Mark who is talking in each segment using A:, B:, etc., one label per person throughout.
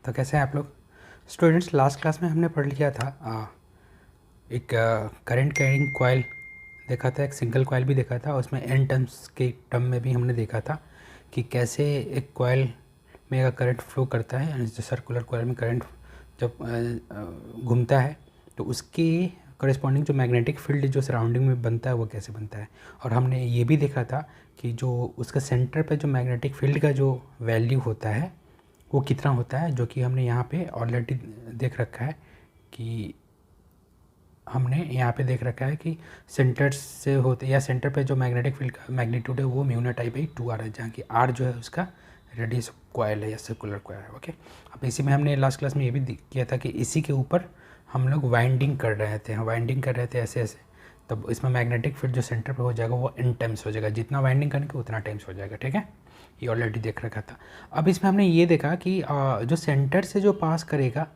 A: तो कैसे हैं आप लोग स्टूडेंट्स। लास्ट क्लास में हमने पढ़ लिया था एक करंट कैरिंग कॉइल देखा था, एक सिंगल कॉइल भी देखा था, उसमें एन टर्म्स के टर्म में भी हमने देखा था कि कैसे एक कॉइल में अगर करंट फ्लो करता है, यानी जो सर्कुलर कॉइल में करंट जब घूमता है तो उसकी करस्पॉन्डिंग जो मैग्नेटिक फील्ड जो सराउंडिंग में बनता है वो कैसे बनता है। और हमने ये भी देखा था कि जो उसका सेंटर पे जो मैग्नेटिक फील्ड का जो वैल्यू होता है वो कितना होता है, जो कि हमने यहाँ पे ऑलरेडी देख रखा है कि हमने यहाँ पे देख रखा है कि सेंटर से होते या सेंटर पे जो मैग्नेटिक फील्ड का मैग्नीट्यूड है वो μ0I/2r है, जहाँ की r जो है उसका रेडियस कॉइल है या सर्कुलर कॉइल है। ओके, अब इसी में हमने लास्ट क्लास में ये भी किया था कि इसी के ऊपर हम लोग वाइंडिंग कर रहे थे ऐसे ऐसे, तब इसमें मैग्नेटिक फील्ड जो सेंटर पे हो जाएगा वो n टाइम्स हो जाएगा, जितना वाइंडिंग करेंगे उतना टाइम्स हो जाएगा। ठीक है, ये ऑलरेडी देख रखा था। अब इसमें हमने ये देखा कि जो सेंटर से जो पास करेगा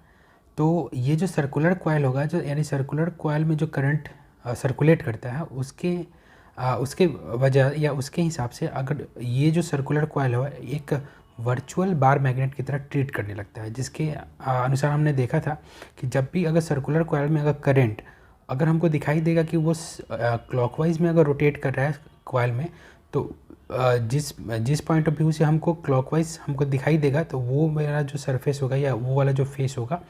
A: तो ये जो सर्कुलर कॉइल होगा, जो यानी सर्कुलर कॉइल में जो करंट सर्कुलेट करता है उसके वजह या उसके हिसाब से अगर ये जो सर्कुलर कॉइल हो एक वर्चुअल बार मैग्नेट की तरह ट्रीट करने लगता है, जिसके अनुसार हमने देखा था कि जब भी अगर सर्कुलर कॉइल में अगर करंट अगर हमको दिखाई देगा कि वो क्लॉकवाइज में अगर रोटेट कर रहा है कॉइल में, तो जिस पॉइंट ऑफ व्यू से हमको क्लॉकवाइज हमको दिखाई देगा तो वो मेरा जो सरफेस होगा या वो वाला जो फेस होगा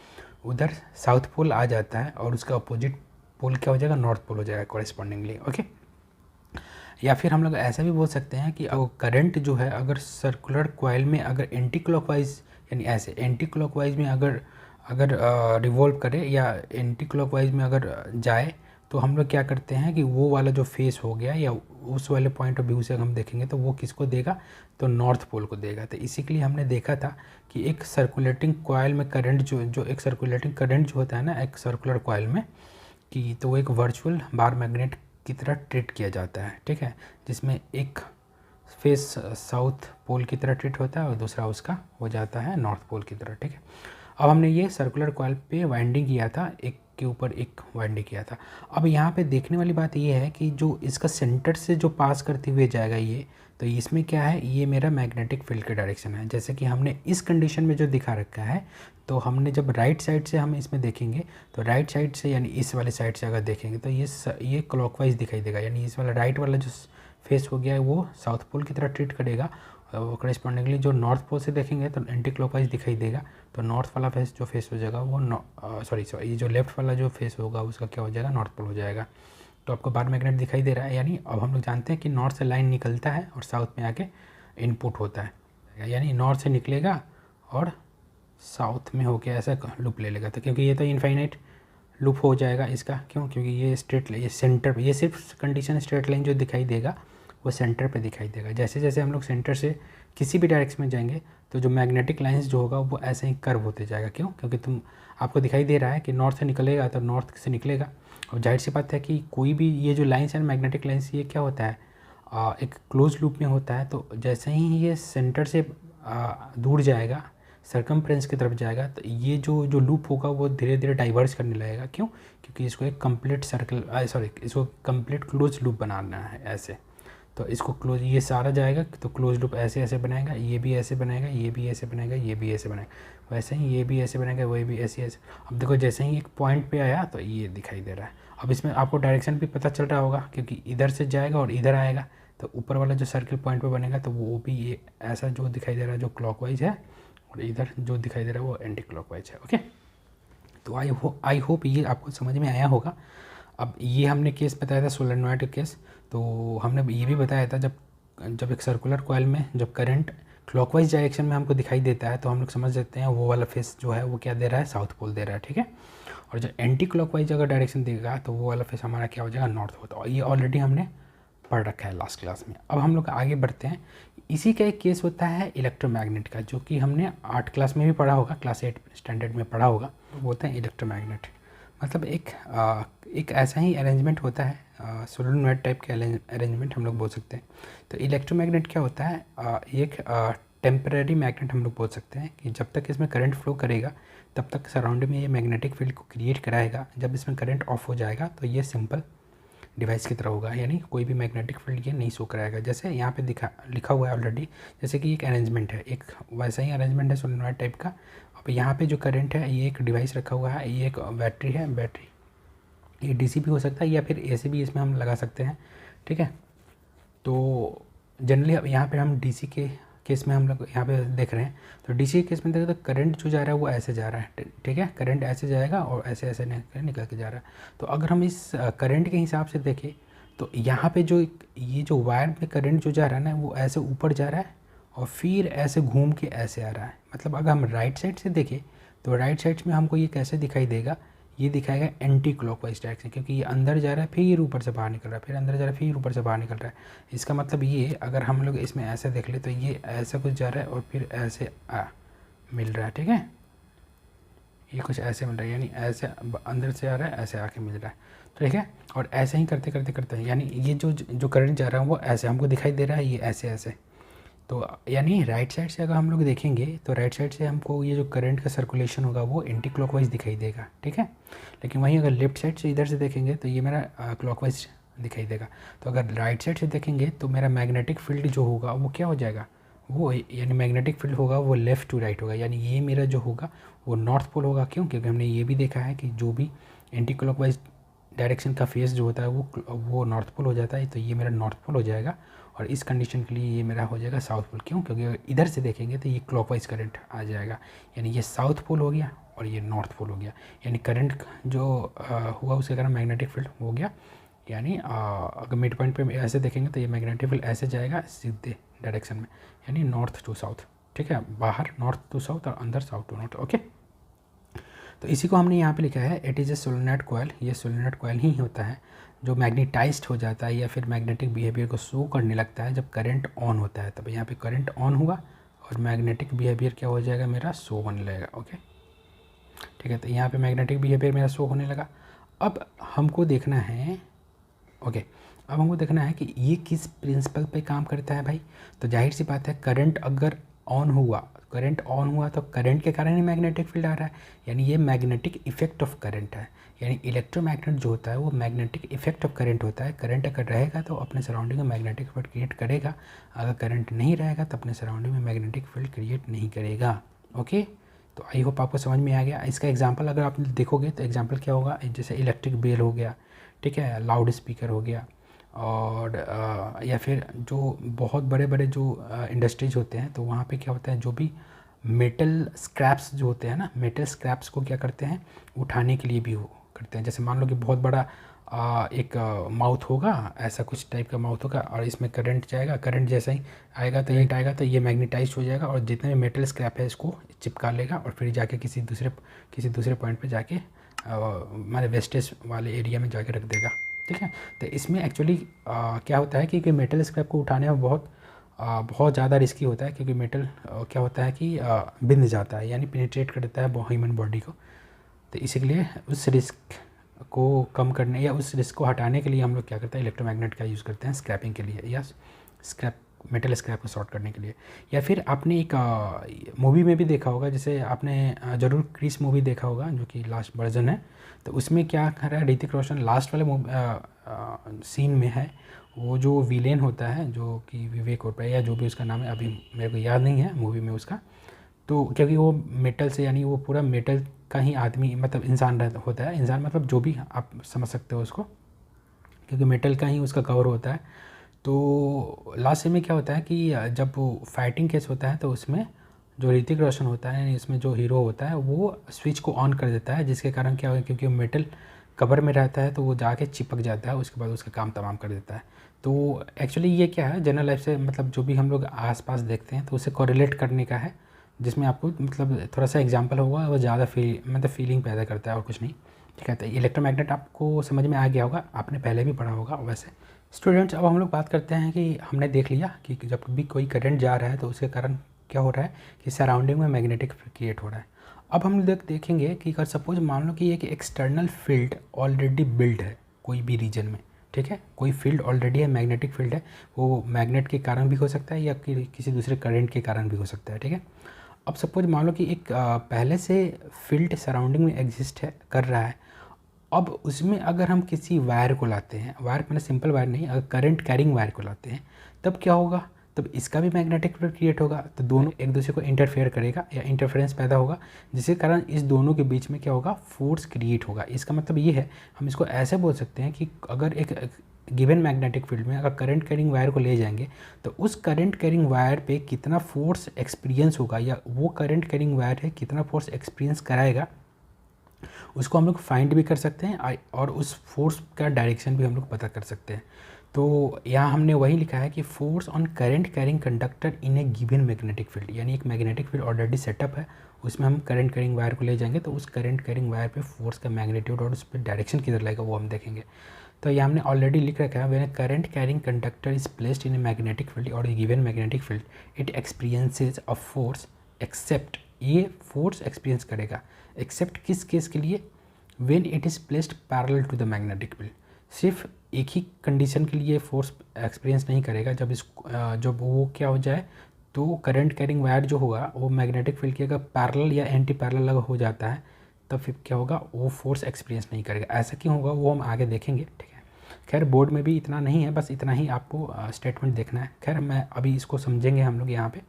A: उधर साउथ पोल आ जाता है और उसका अपोजिट पोल क्या हो जाएगा, नॉर्थ पोल हो जाएगा कॉरेस्पॉन्डिंगली। ओके, या फिर हम लोग ऐसा भी बोल सकते हैं कि अगर करंट जो है अगर सर्कुलर कॉइल में अगर एंटी क्लॉकवाइज यानी ऐसे एंटी क्लॉकवाइज में अगर अगर रिवॉल्व करे या एंटी क्लॉकवाइज में अगर जाए तो हम लोग क्या करते हैं कि वो वाला जो फेस हो गया या उस वाले पॉइंट ऑफ व्यू से हम देखेंगे तो वो किसको देगा, तो नॉर्थ पोल को देगा। तो इसी के लिए हमने देखा था कि एक सर्कुलेटिंग कॉइल में करंट जो एक सर्कुलेटिंग करंट जो होता है ना एक सर्कुलर कॉइल में कि तो वो एक वर्चुअल बार मैग्नेट की तरह ट्रीट किया जाता है। ठीक है, जिसमें एक फेस साउथ पोल की तरह ट्रीट होता है और दूसरा उसका हो जाता है नॉर्थ पोल की तरह। ठीक है, अब हमने ये सर्कुलर कॉइल पे वाइंडिंग किया था, एक के ऊपर एक वाइंडिंग किया था। अब यहाँ पे देखने वाली बात ये है कि जो इसका सेंटर से जो पास करते हुए जाएगा ये, तो इसमें क्या है, ये मेरा मैग्नेटिक फील्ड का डायरेक्शन है। जैसे कि हमने इस कंडीशन में जो दिखा रखा है, तो हमने जब राइट साइड से हम इसमें देखेंगे तो राइट साइड से यानी इस वाले साइड से अगर देखेंगे तो ये क्लॉकवाइज दिखाई देगा, यानी इस वाला राइट वाला जो फेस हो गया है वो साउथ पोल की तरह ट्रीट करेगा। वो करस्पॉन्डिंगली जो नॉर्थ पोल से देखेंगे तो एंटी क्लॉकवाइज दिखाई देगा, तो नॉर्थ वाला फेस जो फेस हो जाएगा वो सॉरी ये जो लेफ्ट वाला जो फेस होगा उसका क्या हो जाएगा, नॉर्थ पोल हो जाएगा। तो आपको बार मैग्नेट दिखाई दे रहा है, यानी अब हम लोग जानते हैं कि नॉर्थ से लाइन निकलता है और साउथ में आके इनपुट होता है, यानी नॉर्थ से निकलेगा और साउथ में होके ऐसा लूप ले लेगा। तो क्योंकि ये तो इनफाइनाइट लूप हो जाएगा इसका, क्यों, क्योंकि ये स्ट्रेट ये सेंटर पे ये सिर्फ कंडीशन स्ट्रेट लाइन जो दिखाई देगा वो सेंटर पे दिखाई देगा। जैसे जैसे हम लोग सेंटर से किसी भी डायरेक्शन में जाएंगे तो जो मैग्नेटिक लाइंस जो होगा वो ऐसे ही कर्व होते जाएगा। क्यों, क्योंकि आपको दिखाई दे रहा है कि नॉर्थ से निकलेगा तो नॉर्थ से निकलेगा, और जाहिर सी बात है कि कोई भी ये जो लाइंस है मैग्नेटिक लाइंस ये क्या होता है, एक क्लोज लूप में होता है। तो जैसे ही ये सेंटर से दूर जाएगा सर्कमफ्रेंस की तरफ जाएगा तो ये जो लूप होगा वो धीरे धीरे डाइवर्स करने लगेगा। क्यों, क्योंकि इसको एक कंप्लीट इसको कंप्लीट क्लोज लूप बनाना है ऐसे। तो इसको क्लोज ये सारा जाएगा तो क्लोज लूप ऐसे ऐसे बनाएगा, ये भी ऐसे बनाएगा, ये भी ऐसे बनाएगा, ये भी ऐसे बनाएगा, वैसे ही ये भी ऐसे बनाएगा, वही भी ऐसे ऐसे। अब देखो जैसे ही एक पॉइंट पे आया तो ये दिखाई दे रहा है। अब इसमें आपको डायरेक्शन भी पता चल रहा होगा क्योंकि इधर से जाएगा और इधर आएगा, तो ऊपर वाला जो सर्किल पॉइंट पे बनेगा तो वो भी ये ऐसा जो दिखाई दे रहा है जो क्लॉकवाइज है, और इधर जो दिखाई दे रहा है वो एंटी क्लॉकवाइज है। ओके, तो आई होप ये आपको समझ में आया होगा। अब ये हमने केस बताया था सोलेनॉइड केस, तो हमने ये भी बताया था जब एक सर्कुलर कॉइल में जब करंट क्लॉकवाइज डायरेक्शन में हमको दिखाई देता है तो हम लोग समझ सकते हैं वो वाला फेस जो है वो क्या दे रहा है, साउथ पोल दे रहा है। ठीक है, और जब एंटी क्लॉकवाइज अगर डायरेक्शन देगा तो वो वाला फेस हमारा क्या हो जाएगा, नॉर्थ होता है। और ये ऑलरेडी हमने पढ़ रखा है लास्ट क्लास में। अब हम लोग आगे बढ़ते हैं। इसी का एक केस होता है इलेक्ट्रोमैग्नेट का, जो कि हमने 8 क्लास में भी पढ़ा होगा, क्लास 8 स्टैंडर्ड में पढ़ा होगा। तो बोलते हैं इलेक्ट्रोमैग्नेट मतलब एक ऐसा ही अरेंजमेंट होता है, सोलेनॉइड टाइप के अरेंजमेंट हम लोग बोल सकते हैं। तो इलेक्ट्रोमैग्नेट क्या होता है, एक टेम्परेरी मैग्नेट हम लोग बोल सकते हैं कि जब तक इसमें करंट फ्लो करेगा तब तक सराउंडिंग में ये मैग्नेटिक फील्ड को क्रिएट कराएगा। जब इसमें करंट ऑफ हो जाएगा तो ये सिंपल डिवाइस की तरह होगा, यानी कोई भी मैग्नेटिक फील्ड ये नहीं शो कराएगा। जैसे यहाँ पे लिखा हुआ है ऑलरेडी, जैसे कि एक अरेंजमेंट है, एक वैसा ही अरेंजमेंट है सोलेनॉइड टाइप का, अब यहाँ पे जो करंट है, ये एक डिवाइस रखा हुआ है, ये एक बैटरी है, बैटरी ये डीसी भी हो सकता है या फिर एसी भी इसमें हम लगा सकते हैं, ठीक है। तो जनरली अब यहाँ पे हम डीसी के केस में हम लोग यहाँ पे देख रहे हैं, तो डीसी के केस में देखें तो करंट जो जा रहा है वो ऐसे जा रहा है, ठीक है, करंट ऐसे जाएगा और ऐसे ऐसे निकल के जा रहा है। तो अगर हम इस करंट के हिसाब से देखें तो यहाँ पे जो ये जो वायर में करंट जो जा रहा है ना, वो ऐसे ऊपर जा रहा है और फिर ऐसे घूम के ऐसे आ रहा है। मतलब अगर हम राइट साइड से देखें तो राइट साइड में हमको ये कैसे दिखाई देगा, ये दिखाएगा एंटी क्लॉकवाइज डायरेक्शन, क्योंकि ये अंदर जा रहा है फिर ऊपर से बाहर निकल रहा है, फिर अंदर जा रहा है फिर ऊपर से बाहर निकल रहा है। इसका मतलब ये अगर हम लोग इसमें ऐसे देख ले तो ये ऐसा कुछ जा रहा है और फिर ऐसे मिल रहा है, ठीक है, ये कुछ ऐसे मिल रहा है, यानी ऐसे अंदर से आ रहा है ऐसे आके मिल रहा है, ठीक है। और ऐसे ही करते करते करते यानी ये जो करंट जा रहा है वो ऐसे हमको दिखाई दे रहा है, ये ऐसे ऐसे। तो यानी राइट साइड से अगर हम लोग देखेंगे तो राइट साइड से हमको ये जो करंट का सर्कुलेशन होगा वो एंटी क्लॉकवाइज दिखाई देगा, ठीक है। लेकिन वहीं अगर लेफ्ट साइड से इधर से देखेंगे तो ये मेरा क्लॉकवाइज दिखाई देगा। तो अगर राइट साइड से देखेंगे तो मेरा मैग्नेटिक फील्ड जो होगा वो क्या हो जाएगा, वो यानी मैग्नेटिक फील्ड होगा वो लेफ़्ट टू राइट होगा, यानी ये मेरा जो होगा वो नॉर्थ पोल होगा। क्यों? क्योंकि हमने ये भी देखा है कि जो भी एंटी क्लॉकवाइज डायरेक्शन का फेस जो होता है वो नॉर्थ पोल हो जाता है। तो ये मेरा नॉर्थ पोल हो जाएगा और इस कंडीशन के लिए ये मेरा हो जाएगा साउथ पोल। क्यों? क्योंकि इधर से देखेंगे तो ये क्लॉकवाइज करंट आ जाएगा, यानी ये साउथ पोल हो गया और ये नॉर्थ पोल हो गया। यानी करंट जो हुआ उसके कारण मैग्नेटिक फील्ड हो गया। यानी अगर मिड पॉइंट पे ऐसे देखेंगे तो ये मैग्नेटिक फील्ड ऐसे जाएगा सीधे डायरेक्शन में, यानी नॉर्थ टू साउथ, ठीक है, बाहर नॉर्थ टू साउथ और अंदर साउथ टू नॉर्थ, ओके। तो इसी को हमने यहाँ पे लिखा है it is a solenoid coil. ये सोलेनॉइड कॉइल ही होता है जो मैग्नेटाइज्ड हो जाता है या फिर मैग्नेटिक बिहेवियर को शो करने लगता है जब करंट ऑन होता है। तब यहाँ पे करंट ऑन हुआ और मैग्नेटिक बिहेवियर क्या हो जाएगा, मेरा शो होने लगेगा, ओके, ठीक है। तो यहाँ पे मैग्नेटिक बिहेवियर मेरा शो होने लगा। अब हमको देखना है, ओके, अब हमको देखना है कि ये किस प्रिंसिपल पे काम करता है भाई। तो जाहिर सी बात है करंट अगर ऑन हुआ, करंट ऑन हुआ तो करंट के कारण ही मैग्नेटिक फील्ड आ रहा है, यानी ये मैग्नेटिक इफेक्ट ऑफ करंट है। यानी इलेक्ट्रोमैग्नेट जो होता है वो मैग्नेटिक इफेक्ट ऑफ करंट होता है। करंट अगर रहेगा तो अपने सराउंडिंग में मैग्नेटिक फील्ड क्रिएट करेगा, अगर करंट नहीं रहेगा तो अपने सराउंडिंग में मैग्नेटिक फील्ड क्रिएट नहीं करेगा, ओके। तो आई होप आपको समझ में आ गया। इसका एग्जाम्पल अगर आप देखोगे तो एग्जाम्पल क्या होगा, जैसे इलेक्ट्रिक बेल हो गया, ठीक है, लाउड स्पीकर हो गया, और या फिर जो बहुत बड़े बड़े जो इंडस्ट्रीज होते हैं तो वहाँ पे क्या होता है, जो भी मेटल स्क्रैप्स जो होते हैं ना, मेटल स्क्रैप्स को क्या करते हैं, उठाने के लिए भी वो करते हैं। जैसे मान लो कि बहुत बड़ा एक माउथ होगा, ऐसा कुछ टाइप का माउथ होगा और इसमें करंट जाएगा, करंट जैसा ही आएगा तो हिट आएगा तो ये मैग्नेटाइज हो जाएगा और जितने भी मेटल स्क्रैप है इसको चिपका लेगा और फिर जाके किसी दूसरे पॉइंट पे जाके हमारे वेस्टेज वाले एरिया में जाके रख देगा, ठीक है। तो इसमें एक्चुअली क्या होता है कि मेटल स्क्रैप को उठाने में बहुत ज़्यादा रिस्की होता है, क्योंकि मेटल क्या होता है कि बिंध जाता है, यानी पेनिट्रेट कर देता है ह्यूमन बॉडी को। तो इसीलिए उस रिस्क को कम करने या उस रिस्क को हटाने के लिए हम लोग क्या करते हैं, इलेक्ट्रोमैग्नेट का यूज़ करते हैं स्क्रैपिंग के लिए या मेटल स्क्रैप को सॉर्ट करने के लिए। या फिर आपने एक मूवी में भी देखा होगा, जैसे आपने ज़रूर क्रिस मूवी देखा होगा जो कि लास्ट वर्जन है। तो उसमें क्या कर रहा है ऋतिक रोशन, लास्ट वाले सीन में है, वो जो विलेन होता है जो कि विवेक ओबेरॉय या जो भी उसका नाम है, अभी मेरे को याद नहीं है मूवी में उसका, तो क्योंकि वो मेटल से, यानी वो पूरा मेटल का ही आदमी मतलब इंसान होता है, इंसान मतलब जो भी आप समझ सकते हो उसको, क्योंकि मेटल का ही उसका कवर होता है। तो लास्ट में क्या होता है कि जब वो फाइटिंग केस होता है तो उसमें जो ऋतिक रोशन होता है, इसमें जो हीरो होता है, वो स्विच को ऑन कर देता है, जिसके कारण क्या होगा, क्योंकि वो मेटल कवर में रहता है तो वो जाके चिपक जाता है, उसके बाद उसका काम तमाम कर देता है। तो एक्चुअली ये क्या है, जनरल लाइफ से मतलब जो भी हम लोग आसपास देखते हैं तो उसे कोरिलेट करने का है, जिसमें आपको मतलब थोड़ा सा एग्जांपल होगा, वो ज़्यादा फीलिंग पैदा करता है और कुछ नहीं, ठीक है। तो इलेक्ट्रोमैग्नेट आपको समझ में आ गया होगा, आपने पहले भी पढ़ा होगा वैसे। स्टूडेंट्स, अब हम लोग बात करते हैं कि हमने देख लिया कि जब भी कोई करंट जा रहा है तो उसके कारण क्या हो रहा है कि सराउंडिंग में मैग्नेटिक क्रिएट हो रहा है। अब हम देखेंगे कि अगर सपोज मान लो कि एक एक्सटर्नल फील्ड ऑलरेडी बिल्ड है कोई भी रीजन में, ठीक है, कोई फील्ड ऑलरेडी है, मैग्नेटिक फील्ड है, वो मैग्नेट के कारण भी हो सकता है या किसी दूसरे करंट के कारण भी हो सकता है, ठीक है। अब सपोज मान लो कि एक पहले से फील्ड सराउंडिंग में एग्जिस्ट है कर रहा है, अब उसमें अगर हम किसी वायर को लाते हैं, वायर मतलब सिंपल वायर नहीं, अगर करंट कैरिंग वायर को लाते हैं तब क्या होगा, तब इसका भी मैग्नेटिक फील्ड क्रिएट होगा, तो दोनों एक दूसरे को इंटरफेयर करेगा या इंटरफेरेंस पैदा होगा, जिसके कारण इस दोनों के बीच में क्या होगा, फोर्स क्रिएट होगा। इसका मतलब ये है, हम इसको ऐसे बोल सकते हैं कि अगर एक गिवन मैग्नेटिक फील्ड में अगर करंट कैरिंग वायर को ले जाएंगे तो उस करंट कैरिंग वायर पे कितना फोर्स एक्सपीरियंस होगा, या वो करंट कैरिंग वायर है कितना फोर्स एक्सपीरियंस कराएगा, उसको हम लोग फाइंड भी कर सकते हैं और उस फोर्स का डायरेक्शन भी हम लोग पता कर सकते हैं। तो यहाँ हमने वही लिखा है कि force on current carrying conductor in A given magnetic field, यानी एक मैग्नेटिक फील्ड ऑलरेडी सेटअप है, उसमें हम करंट कैरिंग वायर को ले जाएंगे तो उस करंट कैरिंग वायर पे फोर्स का मैग्नीट्यूड और उस पर डायरेक्शन किधर लगेगा वो हम देखेंगे। तो ये हमने ऑलरेडी लिख रखा है, when current carrying conductor is placed in a magnetic field और a given magnetic field it experiences a force except, ये फोर्स एक्सपीरियंस करेगा एक्सेप्ट किस केस के लिए, when it is placed parallel to the magnetic field. सिर्फ एक ही condition के लिए फोर्स एक्सपीरियंस नहीं करेगा, जब वो क्या हो जाए, तो करंट कैरिंग वायर जो होगा वो मैग्नेटिक फील्ड के अगर पैरेलल या एंटी पैरेलल अगर हो जाता है तब फिर क्या होगा, वो फोर्स एक्सपीरियंस नहीं करेगा। ऐसा क्यों होगा वो हम आगे देखेंगे, ठीक है। खैर बोर्ड में भी इतना नहीं है, बस इतना ही आपको स्टेटमेंट देखना है। खैर मैं अभी इसको समझेंगे हम लोग यहाँ पे,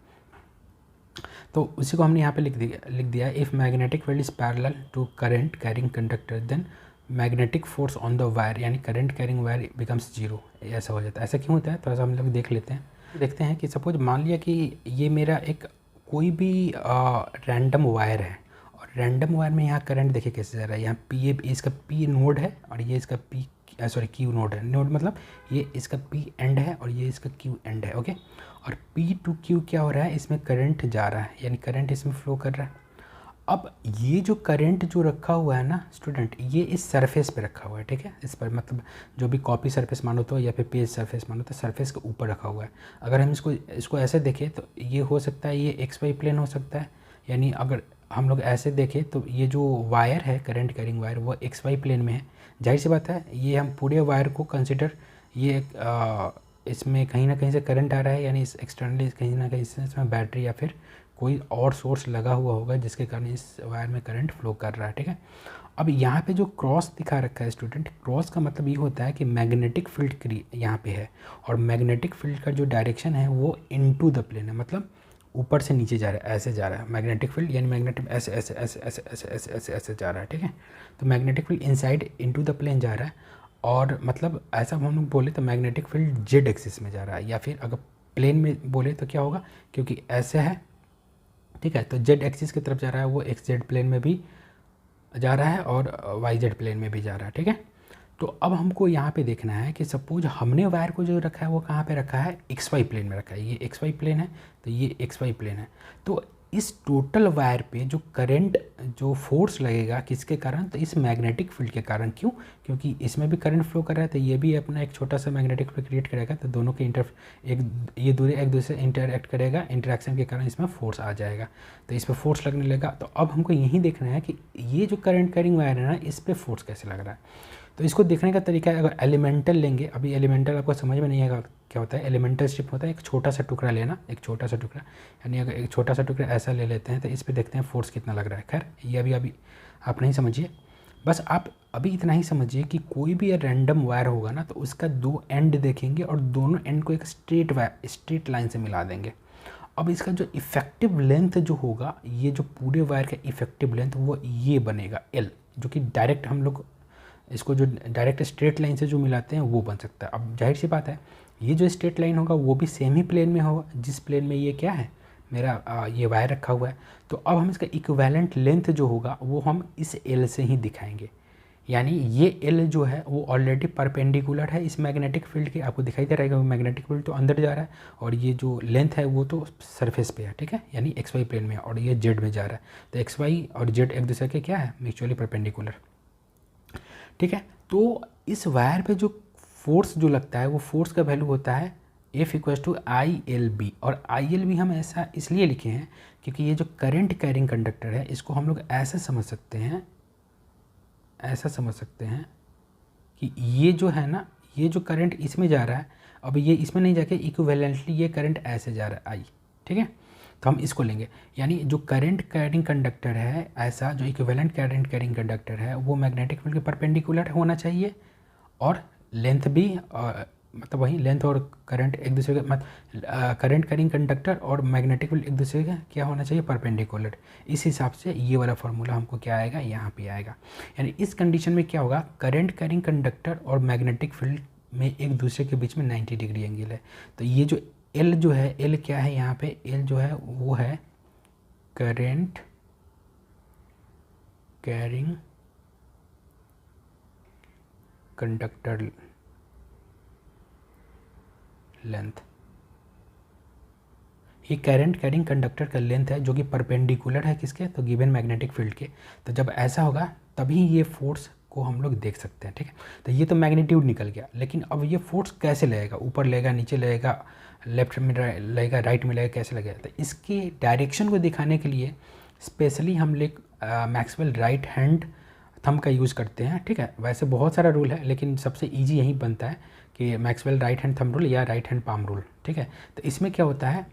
A: तो उसी को हमने यहाँ पे लिख दिया है, if magnetic field is parallel to current carrying conductor then magnetic force on the wire, यानी current carrying wire becomes zero, ऐसा हो जाता है। ऐसा क्यों होता है थोड़ा सा हम लोग देख लेते हैं। देखते हैं कि सपोज मान लिया कि ये मेरा एक कोई भी रैंडम वायर है, और रैंडम वायर में यहाँ करंट देखिए कैसे जा रहा है, यहाँ पी इसका पी नोड है और ये इसका क्यू नोड है। नोड मतलब ये इसका पी एंड है और ये इसका क्यू एंड है, ओके। और पी टू क्यू क्या हो रहा है, इसमें करंट जा रहा है, यानी करंट इसमें फ्लो कर रहा है। अब ये जो करंट जो रखा हुआ है ना स्टूडेंट, ये इस सरफेस पे रखा हुआ है, ठीक है। इस पर मतलब जो भी कॉपी सरफेस मानो तो या फिर पेज सरफेस मानो तो सरफेस के ऊपर रखा हुआ है। अगर हम इसको ऐसे देखें तो ये हो सकता है, ये एक्स वाई प्लेन हो सकता है, यानी अगर हम लोग ऐसे देखें तो ये जो वायर है करंट कैरिंग वायर वो एक्स वाई प्लेन में है। जाहिर सी बात है, ये हम पूरे वायर को कंसिडर, ये इसमें कहीं ना कहीं से करंट आ रहा है, यानी इस एक्सटर्नली कहीं ना कहीं से इसमें बैटरी या फिर कोई और सोर्स लगा हुआ होगा जिसके कारण इस वायर में करंट फ्लो कर रहा है, ठीक है। अब यहाँ पे जो क्रॉस दिखा रखा है स्टूडेंट, क्रॉस का मतलब ये होता है कि मैग्नेटिक फील्ड यहाँ पे है, और मैग्नेटिक फील्ड का जो डायरेक्शन है वो इनटू द प्लेन है, मतलब ऊपर से नीचे जा रहा है, ऐसे जा रहा है मैग्नेटिक फील्ड, यानी मैग्नेटिक ऐसे ऐसे ऐसे ऐसे ऐसे ऐसे ऐसे ऐसे जा रहा है, ठीक है। तो magnetic field inside into the plane जा रहा है, और मतलब ऐसा हम लोग बोले तो मैग्नेटिक फील्ड जेड एक्सिस में जा रहा है, या फिर अगर प्लेन में बोले तो क्या होगा, क्योंकि ऐसे है, ठीक है, तो जेड एक्सिस की तरफ जा रहा है, वो एक्स जेड प्लेन में भी जा रहा है और वाई जेड प्लेन में भी जा रहा है, ठीक है। तो अब हमको यहाँ पे देखना है कि सपोज हमने वायर को जो रखा है वो कहाँ पे रखा है, एक्स वाई प्लेन में रखा है। ये एक्स वाई प्लेन है तो ये एक्स वाई प्लेन है। तो इस टोटल वायर पे जो करंट जो फोर्स लगेगा किसके कारण, तो इस मैग्नेटिक फील्ड के कारण। क्यों, क्योंकि इसमें भी करंट फ्लो कर रहा है तो ये भी अपना एक छोटा सा मैग्नेटिक फील्ड क्रिएट करेगा, तो दोनों के ये दूरी एक दूसरे से इंटरेक्ट करेगा, इंटरेक्शन के कारण इसमें फोर्स आ जाएगा, तो इस पर फोर्स लगने लगा। तो अब हमको यही देखना है कि ये जो करंट कैरिंग वायर है ना, इस पर फोर्स कैसे लग रहा है। तो इसको देखने का तरीका है, अगर एलिमेंटल लेंगे, अभी एलिमेंटल आपको समझ में नहीं आएगा क्या होता है। एलिमेंटल स्ट्रिप होता है एक छोटा सा टुकड़ा लेना, एक छोटा सा टुकड़ा, यानी अगर एक छोटा सा टुकड़ा ऐसा ले लेते हैं तो इस पर देखते हैं फोर्स कितना लग रहा है। खैर ये अभी आप नहीं समझिए, बस आप अभी इतना ही समझिए कि कोई भी रैंडम वायर होगा ना तो उसका दो एंड देखेंगे और दोनों एंड को एक स्ट्रेट लाइन से मिला देंगे। अब इसका जो इफेक्टिव लेंथ जो होगा, ये जो पूरे वायर का इफेक्टिव लेंथ वो ये बनेगा एल, जो कि डायरेक्ट हम लोग इसको जो डायरेक्ट स्ट्रेट लाइन से जो मिलाते हैं वो बन सकता है। अब जाहिर सी बात है, ये जो स्ट्रेट लाइन होगा वो भी सेम ही प्लेन में होगा जिस प्लेन में ये क्या है मेरा ये वायर रखा हुआ है। तो अब हम इसका इक्विवेलेंट लेंथ जो होगा वो हम इस एल से ही दिखाएंगे, यानी ये एल जो है वो ऑलरेडी परपेंडिकुलर है इस मैग्नेटिक फील्ड के। आपको दिखाई दे रहा है मैग्नेटिक फील्ड तो अंदर जा रहा है और ये जो लेंथ है वो तो सरफेस पे है, ठीक है, यानी एक्स वाई प्लेन में, और ये जेड में जा रहा है। तो एक्स वाई और जेड एक दूसरे के क्या है, म्यूचुअली परपेंडिकुलर, ठीक है। तो इस वायर पे जो फोर्स जो लगता है वो फोर्स का वैल्यू होता है F equals to I L B, और आई एल बी हम ऐसा इसलिए लिखे हैं क्योंकि ये जो करंट कैरिंग कंडक्टर है इसको हम लोग ऐसा समझ सकते हैं, कि ये जो है ना, ये जो करंट इसमें जा रहा है, अब ये इसमें नहीं जाके इक्विवेलेंटली ये करंट ऐसे जा रहा है आई, ठीक है। तो हम इसको लेंगे, यानी जो करंट कैरिंग कंडक्टर है, ऐसा जो इक्विवेलेंट करंट कैरिंग कंडक्टर है वो मैग्नेटिक फील्ड के परपेंडिकुलर होना चाहिए, और लेंथ भी मतलब वही लेंथ और करंट एक दूसरे के मतलब करंट कैरिंग कंडक्टर और मैग्नेटिक फील्ड एक दूसरे का क्या होना चाहिए, परपेंडिकुलर। इस हिसाब से ये वाला फार्मूला हमको क्या आएगा, यहाँ पे आएगा। यानी इस कंडीशन में क्या होगा, करंट कैरिंग कंडक्टर और मैग्नेटिक फील्ड में एक दूसरे के बीच में 90 डिग्री एंगल है। तो ये जो एल जो है, एल क्या है यहाँ पे, एल जो है वो है करंट कैरिंग कंडक्टर लेंथ। ये करंट कैरिंग कंडक्टर का लेंथ है जो कि परपेंडिकुलर है किसके, तो गिवन मैग्नेटिक फील्ड के। तो जब ऐसा होगा तभी ये फोर्स को हम लोग देख सकते हैं, ठीक है। तो ये तो मैग्नीट्यूड निकल गया, लेकिन अब ये फोर्स कैसे लगेगा, ऊपर लगेगा, नीचे लगेगा, लेफ्ट में लगेगा, राइट में लगेगा, कैसे लगेगा। तो इसके डायरेक्शन को दिखाने के लिए स्पेशली हम लोग मैक्सवेल राइट हैंड थंब का यूज़ करते हैं, ठीक है। वैसे बहुत सारा रूल है, लेकिन सबसे ईजी यही बनता है कि Maxwell right hand thumb rule या राइट हैंड पाम रूल, ठीक है। तो इसमें क्या होता है,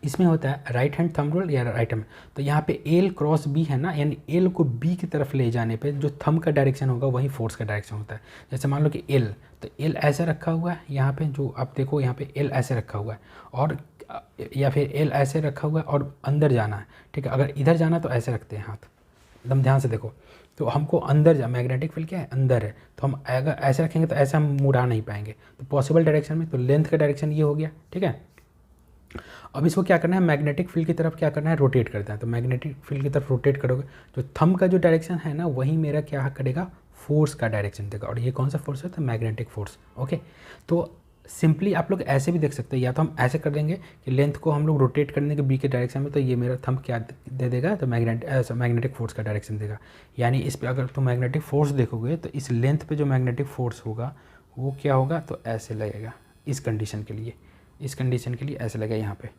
A: इसमें होता है राइट हैंड थंब रूल या राइट हैंड। तो यहाँ पे एल क्रॉस बी है ना, यानी एल को बी की तरफ ले जाने पे जो थंब का डायरेक्शन होगा वही फोर्स का डायरेक्शन होता है। जैसे मान लो कि एल, तो एल ऐसे रखा हुआ है यहाँ पे, जो आप देखो यहाँ पे एल ऐसे रखा हुआ है, और या फिर एल ऐसे रखा हुआ है और अंदर जाना है, ठीक है। अगर इधर जाना तो ऐसे रखते हैं हाथ, एकदम ध्यान से देखो। तो हमको अंदर जा, मैग्नेटिक फील्ड क्या है, अंदर है, तो हम अगर ऐसे रखेंगे तो ऐसे हम मुड़ा नहीं पाएंगे। तो पॉसिबल डायरेक्शन में तो लेंथ का डायरेक्शन ये हो गया, ठीक है। अब इसको क्या करना है, मैग्नेटिक फील्ड की तरफ क्या करना है, रोटेट करना है। तो मैग्नेटिक फील्ड की तरफ रोटेट करोगे, जो थंब का जो डायरेक्शन है ना, वही मेरा क्या करेगा, फोर्स का डायरेक्शन देगा। और ये कौन सा फोर्स है, तो मैग्नेटिक फोर्स, ओके। तो सिंपली आप लोग ऐसे भी देख सकते हैं, या तो हम ऐसे कर देंगे कि लेंथ को हम लोग रोटेट करने के बी के डायरेक्शन में, तो ये मेरा थंब क्या दे देगा, तो मैग्नेटिक फोर्स का डायरेक्शन देगा। यानी इस पर अगर तुम मैग्नेटिक फोर्स देखोगे तो इस लेंथ पे जो मैग्नेटिक फोर्स होगा वो क्या होगा, तो ऐसे लगेगा। इस कंडीशन के लिए, इस कंडीशन के लिए ऐसे लगेगा यहाँ पे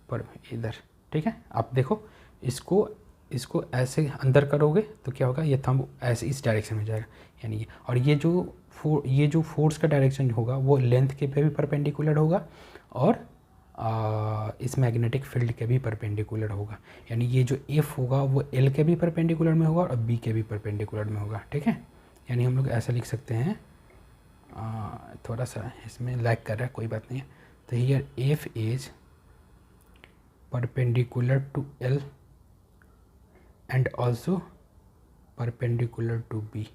A: पर इधर, ठीक है। आप देखो इसको ऐसे अंदर करोगे तो क्या होगा, ये थंब ऐसे इस डायरेक्शन में जाएगा, यानी ये। और ये जो फोर्स का डायरेक्शन होगा वो लेंथ के पे भी परपेंडिकुलर होगा और इस मैग्नेटिक फील्ड के भी परपेंडिकुलर होगा। यानी ये जो एफ होगा वो एल के भी परपेंडिकुलर में होगा और बी के भी परपेंडिकुलर में होगा, ठीक है। यानी हम लोग ऐसा लिख सकते हैं, थोड़ा सा इसमें लैग कर रहा है, कोई बात नहीं है। तो here F is perpendicular to L and also perpendicular to B,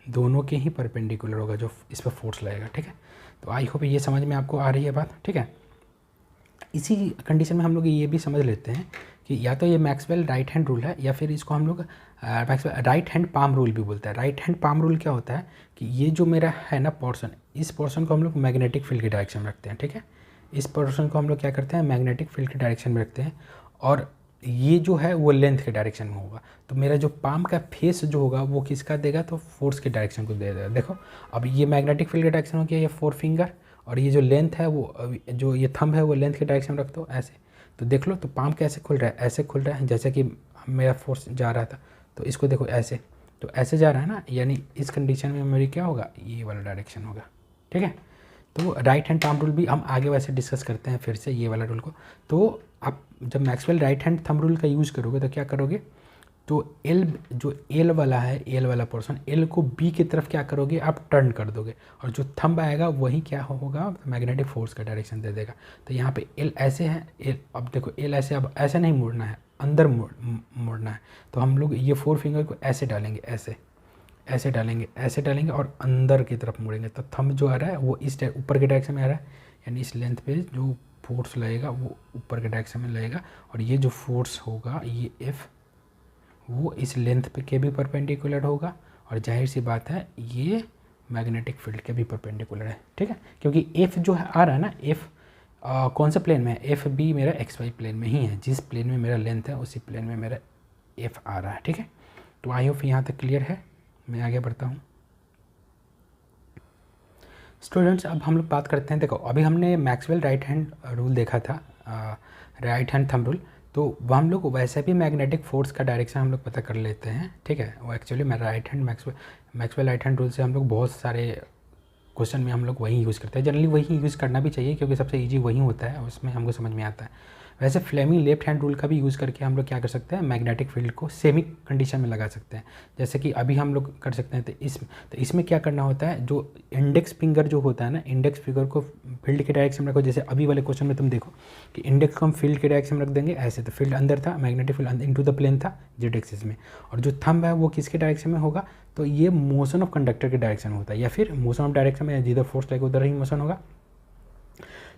A: दोनों के ही परपेंडिकुलर होगा जो इस पर फोर्स लगेगा, ठीक है। तो आई होप ये समझ में आपको आ रही है बात, ठीक है। इसी कंडीशन में हम लोग ये भी समझ लेते हैं कि या तो ये मैक्सवेल राइट हैंड रूल है, या फिर इसको हम लोग Maxwell right hand palm rule भी बोलते हैं। राइट हैंड पाम रूल क्या होता है कि ये जो मेरा है ना पोर्शन, इस पोर्शन को हम लोग मैग्नेटिक फील्ड की डायरेक्शन में रखते हैं, ठीक है। इस पोर्शन को हम लोग क्या करते हैं, मैग्नेटिक फील्ड की डायरेक्शन में रखते हैं, और ये जो है वो लेंथ के डायरेक्शन में होगा। तो मेरा जो पाम का फेस जो होगा वो किसका देगा, तो फोर्स के डायरेक्शन को दे देगा। देखो अब ये मैग्नेटिक फील्ड का डायरेक्शन हो गया, ये 4 फिंगर, और ये जो लेंथ है वो जो ये थंब है वो लेंथ के डायरेक्शन में रख दो ऐसे। तो देख लो, तो पाम कैसे खुल रहा है, ऐसे खुल रहा है, जैसे कि मेरा फोर्स जा रहा था। तो इसको देखो ऐसे, तो ऐसे जा रहा है ना, यानी इस कंडीशन में मेरी क्या होगा, ये वाला डायरेक्शन होगा, ठीक है। तो राइट हैंड पाम रूल भी हम आगे वैसे डिस्कस करते हैं फिर से, ये वाला रूल को। तो आप जब Maxwell right hand thumb rule का यूज़ करोगे तो क्या करोगे, तो एल वाला है, एल वाला पोर्शन, एल को बी की तरफ क्या करोगे, आप टर्न कर दोगे, और जो थंब आएगा वही क्या होगा, मैग्नेटिक फोर्स का डायरेक्शन दे देगा। तो यहाँ पे एल ऐसे है, एल अब देखो एल ऐसे, अब ऐसे नहीं मुड़ना है, अंदर मुड़ना है। तो हम लोग ये 4 फिंगर को ऐसे डालेंगे, ऐसे डालेंगे और अंदर की तरफ मुड़ेंगे। तो थंब जो आ रहा है वो इस ऊपर के डायरेक्शन में आ रहा है, यानी इस लेंथ पे जो फोर्स लगेगा वो ऊपर के डायरेक्शन में लगेगा, और ये जो फोर्स होगा ये एफ वो इस लेंथ पे के भी परपेंडिकुलर होगा, और जाहिर सी बात है ये मैग्नेटिक फील्ड के भी परपेंडिकुलर है, ठीक है। क्योंकि एफ जो है आ रहा है ना, एफ कौन से प्लेन में है, एफ बी मेरा एक्स वाई प्लेन में ही है, जिस प्लेन में मेरा लेंथ है उसी प्लेन में मेरा एफ आ रहा है, ठीक है। तो आई होप यहाँ तक क्लियर है, मैं आगे बढ़ता हूँ। स्टूडेंट्स अब हम लोग बात करते हैं, देखो अभी हमने मैक्सवेल राइट हैंड रूल देखा था, राइट हैंड थंब रूल। तो वो हम लोग वैसे भी मैग्नेटिक फोर्स का डायरेक्शन हम लोग पता कर लेते हैं, ठीक है। वो actually Maxwell right hand rule से हम लोग बहुत सारे क्वेश्चन में हम लोग वही यूज़ करते हैं। जनरली वही यूज़ करना भी चाहिए, क्योंकि सबसे ईजी वही होता है, उसमें हमको समझ में आता है। वैसे फ्लेमिंग लेफ्ट हैंड रूल का भी यूज़ करके हम लोग क्या कर सकते हैं, मैग्नेटिक फील्ड को सेमी कंडीशन में लगा सकते हैं, जैसे कि अभी हम लोग कर सकते हैं। तो इसमें क्या करना होता है, जो इंडेक्स फिंगर जो होता है ना, इंडेक्स फिंगर को फील्ड के डायरेक्शन में रखो। जैसे अभी वाले क्वेश्चन में तुम देखो कि इंडेक्स को हम फील्ड के डायरेक्शन में रख देंगे ऐसे, तो फील्ड अंदर था, magnetic field into the plane था जेड एक्सिस में, और जो थंब है वो किसके डायरेक्शन में होगा, तो ये मोशन ऑफ कंडक्टर के डायरेक्शन में होता है, या फिर मोशन ऑफ डायरेक्शन में जिधर फोर्स लगेगा उधर ही मोशन होगा,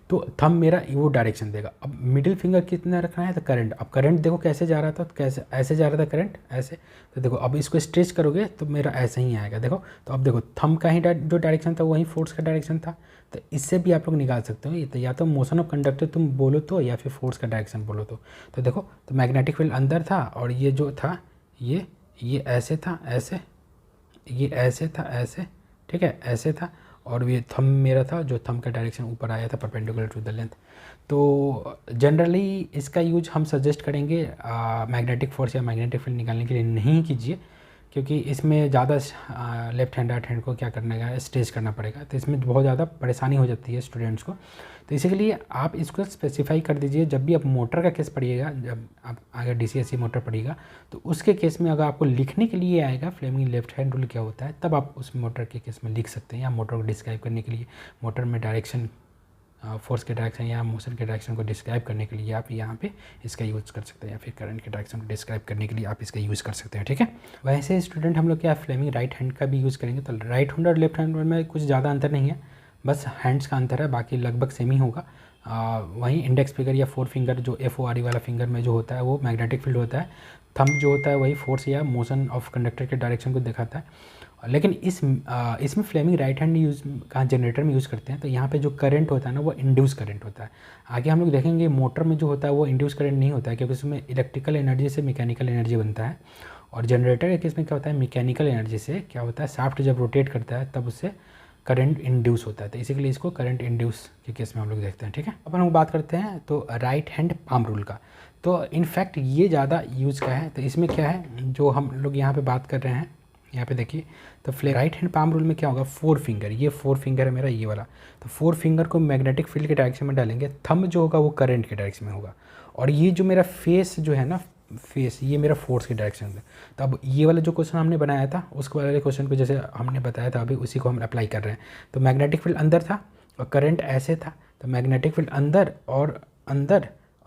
A: तो थंब मेरा वो डायरेक्शन देगा। अब मिडिल फिंगर कितना रखना है, तो करंट, अब करंट देखो कैसे जा रहा था, तो कैसे ऐसे जा रहा था करंट ऐसे, तो देखो अब इसको स्ट्रेच करोगे तो मेरा ऐसे ही आएगा, देखो। तो अब देखो थंब का ही जो डायरेक्शन था वही फोर्स का डायरेक्शन था, तो इससे भी आप लोग निकाल सकते हो ये, तो या तो मोशन ऑफ कंडक्टर तुम बोलो तो, या फिर फोर्स का डायरेक्शन बोलो तो देखो, तो मैग्नेटिक फील्ड अंदर था, और ये जो था ये ऐसे था ऐसे, ये ऐसे था ऐसे, ठीक है, ऐसे था, और ये थंब मेरा था, जो थंब का डायरेक्शन ऊपर आया था परपेंडिकुलर टू द लेंथ। तो जनरली इसका यूज हम सजेस्ट करेंगे मैग्नेटिक फोर्स या मैग्नेटिक फील्ड निकालने के लिए नहीं कीजिए, क्योंकि इसमें ज़्यादा लेफ्ट हैंड राइट हैंड को क्या करना है, स्ट्रेच करना पड़ेगा, तो इसमें बहुत ज़्यादा परेशानी हो जाती है स्टूडेंट्स को। तो इसी के लिए आप इसको स्पेसिफाई कर दीजिए, जब भी आप मोटर का केस पढ़िएगा, जब आप अगर DCSE मोटर पढ़िएगा, तो उसके केस में अगर आपको लिखने के लिए आएगा फ्लेमिंग लेफ्ट हैंड रूल क्या होता है, तब आप उस मोटर के केस में लिख सकते हैं, या मोटर को डिस्क्राइब करने के लिए, मोटर में डायरेक्शन, फोर्स के डायरेक्शन या मोशन के डायरेक्शन को डिस्क्राइब करने के लिए आप यहाँ पे इसका यूज़ कर सकते हैं, या फिर करंट के डायरेक्शन को डिस्क्राइब करने के लिए आप इसका यूज़ कर सकते हैं, ठीक है। वैसे स्टूडेंट हम लोग क्या फ्लेमिंग राइट हैंड का भी यूज़ करेंगे, तो राइट हैंड और लेफ्ट हैंड में कुछ ज़्यादा अंतर नहीं है, बस हैंड्स का अंतर है, बाकी लगभग सेम ही होगा। वहीं इंडेक्स फिंगर या फोर फिंगर जो FORE वाला फिंगर में जो होता है वो मैग्नेटिक फील्ड होता है, थंब जो होता है वही फोर्स या मोशन ऑफ कंडक्टर के डायरेक्शन को दिखाता है। लेकिन इसमें फ्लेमिंग राइट हैंड यूज़ कहाँ जनरेटर में यूज़ करते हैं, तो यहाँ पे जो करंट होता है ना वो इंड्यूस करंट होता है। आगे हम लोग देखेंगे मोटर में जो होता है वो इंड्यूस करंट नहीं होता है, क्योंकि उसमें इलेक्ट्रिकल एनर्जी से मैकेनिकल एनर्जी बनता है, और जनरेटर के केस में क्या होता है, मैकेनिकल एनर्जी से क्या होता है, शाफ्ट जब रोटेट करता है तब उससे करंट इंड्यूस होता है, तो इसी के लिए इसको करंट इंड्यूस के केस में हम लोग देखते हैं, ठीक है। अब हम लोग बात करते हैं तो राइट हैंड पाम रूल का, तो इनफैक्ट ये ज़्यादा यूज़ का है। तो इसमें क्या है जो हम लोग यहाँ पे बात कर रहे हैं, यहाँ पे देखिए, तो राइट हैंड पाम रूल में क्या होगा, फोर फिंगर, ये फोर फिंगर है मेरा ये वाला, तो फोर फिंगर को मैग्नेटिक फील्ड के डायरेक्शन में डालेंगे, थंब जो होगा वो करंट के डायरेक्शन में होगा, और ये जो मेरा फेस जो है ना, फेस ये मेरा फोर्स के डायरेक्शन में। तो अब ये वाला जो क्वेश्चन हमने बनाया था उसके वाले क्वेश्चन को जैसे हमने बताया था अभी उसी को हम अप्लाई कर रहे हैं। तो मैग्नेटिक फील्ड अंदर था और करंट ऐसे था, तो मैग्नेटिक फील्ड अंदर और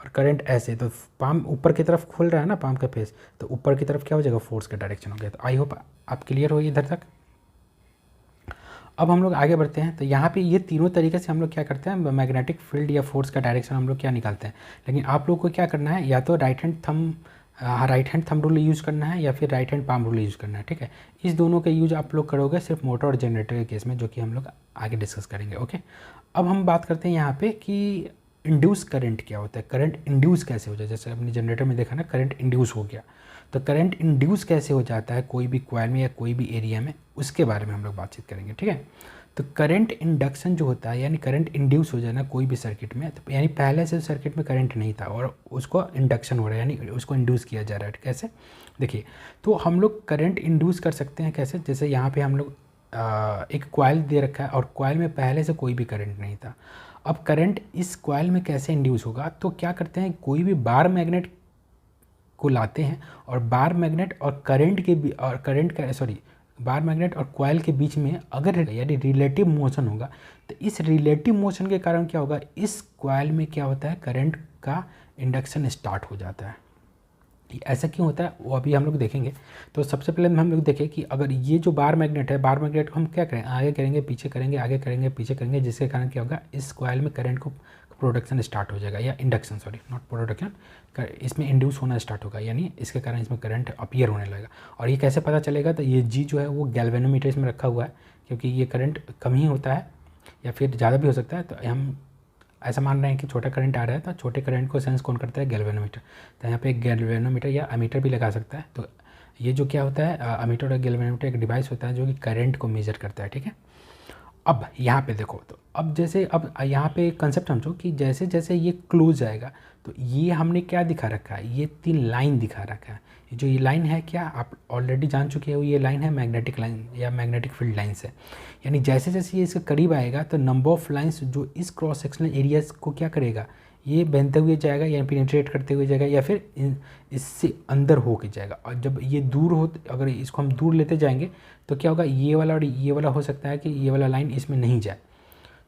A: करंट ऐसे, तो पाम ऊपर की तरफ खुल रहा है ना पाम का फेस, तो ऊपर की तरफ क्या हो जाएगा, फोर्स का डायरेक्शन हो गया। तो आई होप आप क्लियर हो इधर तक। अब हम लोग आगे बढ़ते हैं, तो यहाँ पे ये तीनों तरीके से हम लोग क्या करते हैं, मैग्नेटिक फील्ड या फोर्स का डायरेक्शन हम लोग क्या निकालते हैं। लेकिन आप लोग को क्या करना है, या तो right hand thumb rule use करना है, या फिर right hand palm rule use करना है, ठीक है। इस दोनों का यूज आप लोग करोगे सिर्फ मोटर और जनरेटर के केस में, जो कि हम लोग आगे डिस्कस करेंगे, ओके। अब हम बात करते हैं यहाँ पे कि इंड्यूस करंट क्या होता है, करंट इंड्यूस कैसे हो जाए। जैसे अपने जनरेटर में देखा ना, करंट इंड्यूस हो गया, तो करंट इंड्यूस कैसे हो जाता है कोई भी कॉइल में या कोई भी एरिया में, उसके बारे में हम लोग बातचीत करेंगे, ठीक है। तो करंट इंडक्शन जो होता है, यानी करंट इंड्यूस हो जाना कोई भी सर्किट में, तो यानी पहले से सर्किट में करंट नहीं था और उसको इंडक्शन हो रहा है, यानी उसको इंड्यूस किया जा रहा है। कैसे, देखिए, तो हम लोग करंट इंड्यूस कर सकते हैं कैसे, जैसे यहाँ पे हम लोग एक कॉइल दे रखा है और कॉइल में पहले से कोई भी करंट नहीं था। अब करंट इस कॉइल में कैसे इंड्यूस होगा, तो क्या करते हैं, कोई भी बार मैग्नेट को लाते हैं, और बार मैग्नेट और बार मैग्नेट और कॉइल के बीच में अगर यानी रिलेटिव मोशन होगा, तो इस रिलेटिव मोशन के कारण क्या होगा, इस कॉइल में क्या होता है, करंट का इंडक्शन स्टार्ट हो जाता है। ऐसा क्यों होता है वो अभी हम लोग देखेंगे। तो सबसे पहले हम लोग देखें कि अगर ये जो बार मैग्नेट है, बार मैग्नेट को हम क्या करें, आगे करेंगे पीछे करेंगे, आगे करेंगे पीछे करेंगे, जिसके कारण क्या होगा, इस कॉइल में करंट को प्रोडक्शन स्टार्ट हो जाएगा, या इंडक्शन, सॉरी नॉट प्रोडक्शन, इसमें इंड्यूस होना स्टार्ट होगा, यानी इसके कारण इसमें करंट अपीयर होने लगेगा। और ये कैसे पता चलेगा, तो ये जी जो है वो गैल्वेनोमीटर में रखा हुआ है, क्योंकि ये करंट कम ही होता है या फिर ज़्यादा भी हो सकता है। तो हम ऐसा मान रहे हैं कि छोटा करंट आ रहा है, तो छोटे करंट को सेंस कौन करता है, गैल्वेनोमीटर। तो यहाँ पे एक गैल्वेनोमीटर या अमीटर भी लगा सकता है। तो ये जो क्या होता है, अमीटर और गैल्वेनोमीटर एक डिवाइस होता है जो कि करंट को मेजर करता है, ठीक है। अब यहाँ पे देखो, तो अब जैसे अब यहाँ पे कंसेप्ट समझो कि जैसे जैसे ये क्लोज जाएगा, तो ये हमने क्या दिखा रखा है, ये 3 लाइन दिखा रखा है। जो ये लाइन है क्या, आप ऑलरेडी जान चुके हो, ये लाइन है मैग्नेटिक लाइन या मैग्नेटिक फील्ड लाइन से। यानी जैसे जैसे ये इसके करीब आएगा, तो नंबर ऑफ लाइंस जो इस क्रॉस सेक्शनल एरियाज को क्या करेगा, ये बहते हुए जाएगा या पेनिट्रेट करते हुए जाएगा या फिर इससे अंदर हो के जाएगा। और जब ये दूर हो, अगर इसको हम दूर लेते जाएंगे तो क्या होगा, ये वाला और ये वाला हो सकता है कि ये वाला लाइन इसमें नहीं जाए।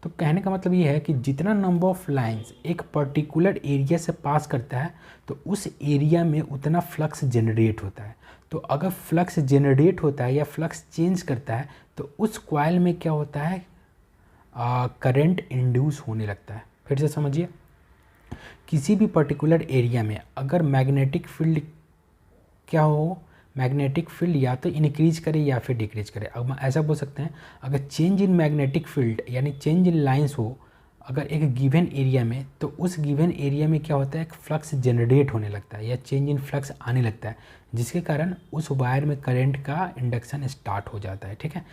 A: तो कहने का मतलब ये है कि जितना नंबर ऑफ़ लाइंस एक पर्टिकुलर एरिया से पास करता है तो उस एरिया में उतना फ्लक्स जनरेट होता है। तो अगर फ्लक्स जनरेट होता है या फ्लक्स चेंज करता है तो उस कॉइल में क्या होता है, करंट इंड्यूस होने लगता है। फिर से समझिए, किसी भी पर्टिकुलर एरिया में अगर मैग्नेटिक फील्ड क्या हो, मैग्नेटिक फील्ड या तो इंक्रीज करे या फिर डिक्रीज करे। अब हम ऐसा बोल सकते हैं, अगर चेंज इन मैग्नेटिक फील्ड यानी चेंज इन लाइंस हो अगर एक गिवन एरिया में, तो उस गिवन एरिया में क्या होता है, एक फ्लक्स जनरेट होने लगता है या चेंज इन फ्लक्स आने लगता है, जिसके कारण उस वायर में करंट का इंडक्शन स्टार्ट हो जाता है। ठीक है,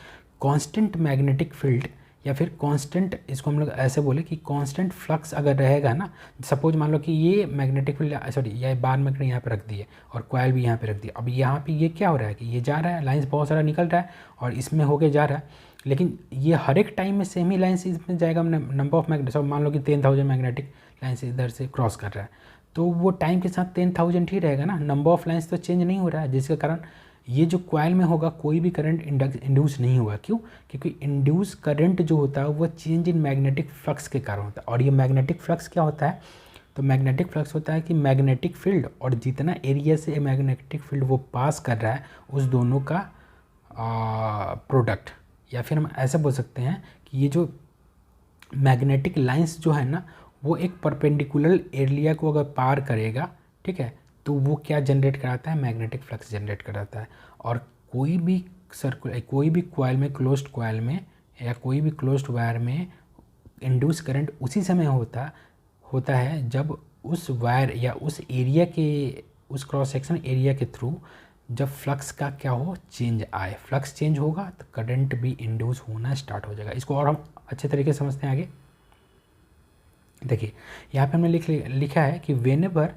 A: कांस्टेंट मैग्नेटिक फील्ड या फिर कांस्टेंट, इसको हम लोग ऐसे बोले कि कांस्टेंट फ्लक्स अगर रहेगा ना, सपोज मान लो कि ये मैग्नेटिक फील्ड, सॉरी ये बार मैग्नेट यहाँ पे रख दिए और कॉइल भी यहाँ पे रख दिया। अब यहाँ पे ये क्या हो रहा है कि ये जा रहा है, लाइंस बहुत सारा निकल रहा है और इसमें होके जा रहा है, लेकिन ये हर एक टाइम में सेम ही लाइंस इसमें जाएगा। नंबर ऑफ मैग्नेट, सब मान लो कि 10,000 मैग्नेटिक लाइन्स इधर से क्रॉस कर रहा है, तो वो टाइम के साथ 10,000 ही रहेगा ना, नंबर ऑफ लाइन्स तो चेंज नहीं हो रहा है, जिसके कारण ये जो कॉइल में होगा कोई भी करंट इंड्यूस नहीं होगा। क्यों? क्योंकि इंड्यूस करंट जो होता है वो चेंज इन मैग्नेटिक फ्लक्स के कारण होता है। और ये मैग्नेटिक फ्लक्स क्या होता है, तो मैग्नेटिक फ्लक्स होता है कि मैग्नेटिक फील्ड और जितना एरिया से मैग्नेटिक फील्ड वो पास कर रहा है उस दोनों का प्रोडक्ट। या फिर हम ऐसे बोल सकते हैं कि ये जो मैग्नेटिक लाइंस जो है ना, वो एक परपेंडिकुलर एरिया को अगर पार करेगा, ठीक है, तो वो क्या जनरेट कराता है, मैग्नेटिक फ्लक्स जनरेट कराता है। और कोई भी कोई भी कॉइल में, क्लोज्ड कॉइल में या कोई भी क्लोज्ड वायर में इंड्यूस करंट उसी समय होता है जब उस वायर या उस एरिया के, उस क्रॉस सेक्शन एरिया के थ्रू जब फ्लक्स का क्या हो, चेंज आए। फ्लक्स चेंज होगा तो करंट भी इंड्यूस होना स्टार्ट हो जाएगा। इसको और हम अच्छे तरीके से समझते हैं आगे। देखिए यहाँ पे हमने लिखा है कि whenever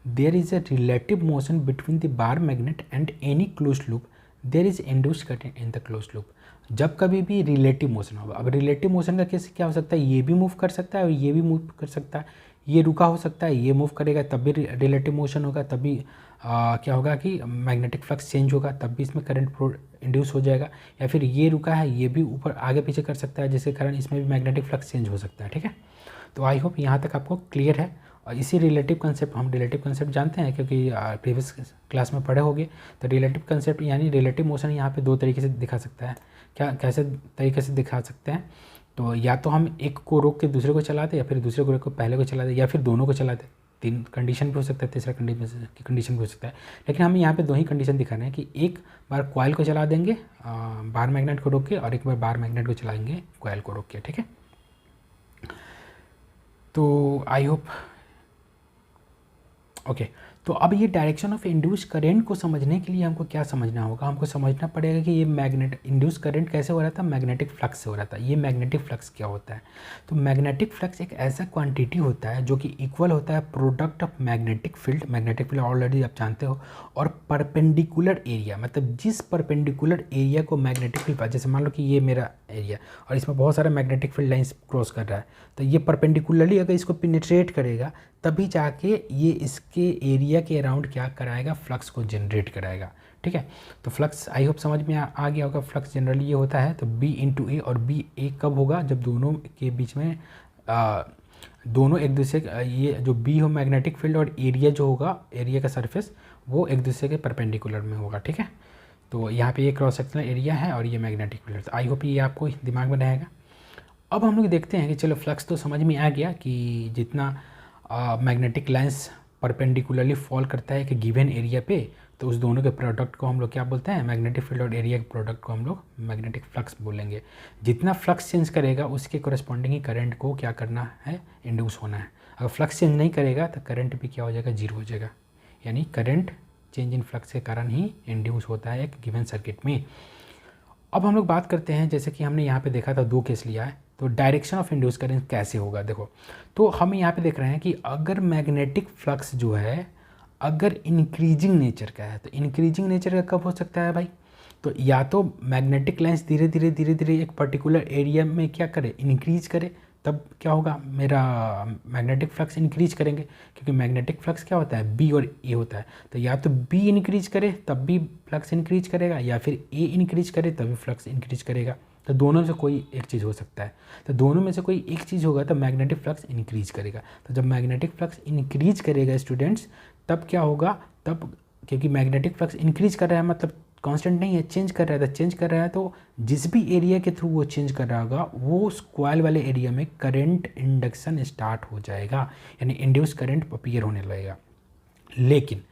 A: there is a relative motion between the bar magnet and any closed loop, there is induced current in the closed loop। जब कभी भी रिलेटिव मोशन होगा, अब रिलेटिव मोशन का केस क्या हो सकता है, ये भी मूव कर सकता है और ये भी मूव कर सकता है, ये रुका हो सकता है, ये मूव करेगा तब भी रिलेटिव मोशन होगा, तब भी क्या होगा कि मैग्नेटिक फ्लक्स चेंज होगा, तब भी इसमें करंट इंड्यूस हो जाएगा। या फिर ये रुका है, ये भी ऊपर आगे पीछे कर सकता है, जिसके कारण इसमें भी मैग्नेटिक फ्लक्स चेंज हो सकता है। ठीक है, तो आई होप यहाँ तक आपको क्लियर है। और इसी रिलेटिव कंसेप्ट, हम रिलेटिव कंसेप्ट जानते हैं क्योंकि प्रीवियस क्लास में पढ़े होंगे। तो रिलेटिव कंसेप्ट यानी रिलेटिव मोशन यहाँ पे दो तरीके से दिखा सकता है। कैसे तरीके से दिखा सकते हैं, तो या तो हम एक को रोक के दूसरे को चला दें, या फिर दूसरे को रोक के पहले को चला दें, या फिर दोनों को चला दें। तीन कंडीशन भी हो सकता है, तीसरा कंडीशन भी हो सकता है, लेकिन हम यहाँ पे दो ही कंडीशन दिखा रहे हैं कि एक बार कॉइल को चला देंगे बार मैग्नेट को रोक के, और एक बार बार मैग्नेट को चलाएंगे कॉइल को रोक के। ठीक है, तो आई होप ओके। तो अब ये डायरेक्शन ऑफ इंड्यूस करंट को समझने के लिए हमको क्या समझना होगा, हमको समझना पड़ेगा कि ये मैग्नेट इंड्यूस करंट कैसे हो रहा था, मैग्नेटिक फ्लक्स से हो रहा था। ये मैग्नेटिक फ्लक्स क्या होता है, तो मैग्नेटिक फ्लक्स एक ऐसा क्वांटिटी होता है जो कि इक्वल होता है product of magnetic field already आप जानते हो, और परपेंडिकुलर एरिया, मतलब जिस परपेंडिकुलर एरिया को मैग्नेटिक फील्ड, जैसे मान लो कि ये मेरा एरिया और इसमें बहुत सारा मैग्नेटिक फील्ड लाइंस क्रॉस कर रहा है, तो ये परपेंडिकुलरली अगर इसको पेनिट्रेट करेगा तभी जाके ये इसके एरिया के अराउंड क्या कराएगा, फ्लक्स को जनरेट कराएगा। ठीक है, तो फ्लक्स आई होप समझ में आ गया होगा। फ्लक्स जनरली ये होता है, तो B इंटू ए, और B ए कब होगा, जब दोनों के बीच में दोनों एक दूसरे, ये जो B हो मैग्नेटिक फील्ड और एरिया जो होगा, एरिया का सरफेस वो एक दूसरे के परपेंडिकुलर में होगा। ठीक है, तो यहाँ पे ये क्रॉस सेक्शनल एरिया है और ये मैग्नेटिक फील्ड। आई होप ये आपको दिमाग में रहेगा। अब हम लोग देखते हैं कि चलो फ्लक्स तो समझ में आ गया कि जितना मैग्नेटिक लाइंस परपेंडिकुलरली फॉल करता है एक गिवन एरिया पे, तो उस दोनों के प्रोडक्ट को हम लोग क्या बोलते हैं, मैग्नेटिक फील्ड और एरिया के प्रोडक्ट को हम लोग मैग्नेटिक फ्लक्स बोलेंगे। जितना फ्लक्स चेंज करेगा उसके कोरस्पॉन्डिंग ही करंट को क्या करना है, इंड्यूस होना है। अगर फ्लक्स चेंज नहीं करेगा तो करंट भी क्या हो जाएगा, जीरो हो जाएगा। यानी करंट चेंज इन फ्लक्स के कारण ही इंड्यूस होता है एक गिवन सर्किट में। अब हम लोग बात करते हैं, जैसे कि हमने यहाँ पे देखा था, दो केस लिया है, तो डायरेक्शन ऑफ इंड्यूस करंट कैसे होगा। देखो, तो हम यहाँ पे देख रहे हैं कि अगर मैग्नेटिक फ्लक्स जो है अगर इंक्रीजिंग नेचर का है, तो इंक्रीजिंग नेचर का कब हो सकता है भाई, तो या तो मैग्नेटिक लाइंस धीरे धीरे एक पर्टिकुलर एरिया में क्या करे, इंक्रीज करे, तब क्या होगा, मेरा मैग्नेटिक फ्लक्स इंक्रीज करेंगे, क्योंकि मैग्नेटिक फ्लक्स क्या होता है, बी और ए होता है। तो या तो बी इंक्रीज करे तब भी फ्लक्स इंक्रीज करेगा, या फिर ए इंक्रीज करे तभी फ्लक्स इंक्रीज करेगा। तो दोनों में से कोई एक चीज़ हो सकता है। तो दोनों में से कोई एक चीज़ होगा तो मैग्नेटिक फ्लक्स इंक्रीज करेगा। तो जब मैग्नेटिक फ्लक्स इंक्रीज करेगा स्टूडेंट्स, तब क्या होगा, तब क्योंकि मैग्नेटिक फ्लक्स इंक्रीज कर रहा है मतलब कांस्टेंट नहीं है, चेंज कर रहा है। तो चेंज कर रहा है तो जिस भी एरिया के थ्रू वो चेंज कर रहा होगा, वो उस कॉइल वाले एरिया में करंट इंडक्शन स्टार्ट हो जाएगा, यानी इंड्यूस करंट अपीयर होने लगेगा। लेकिन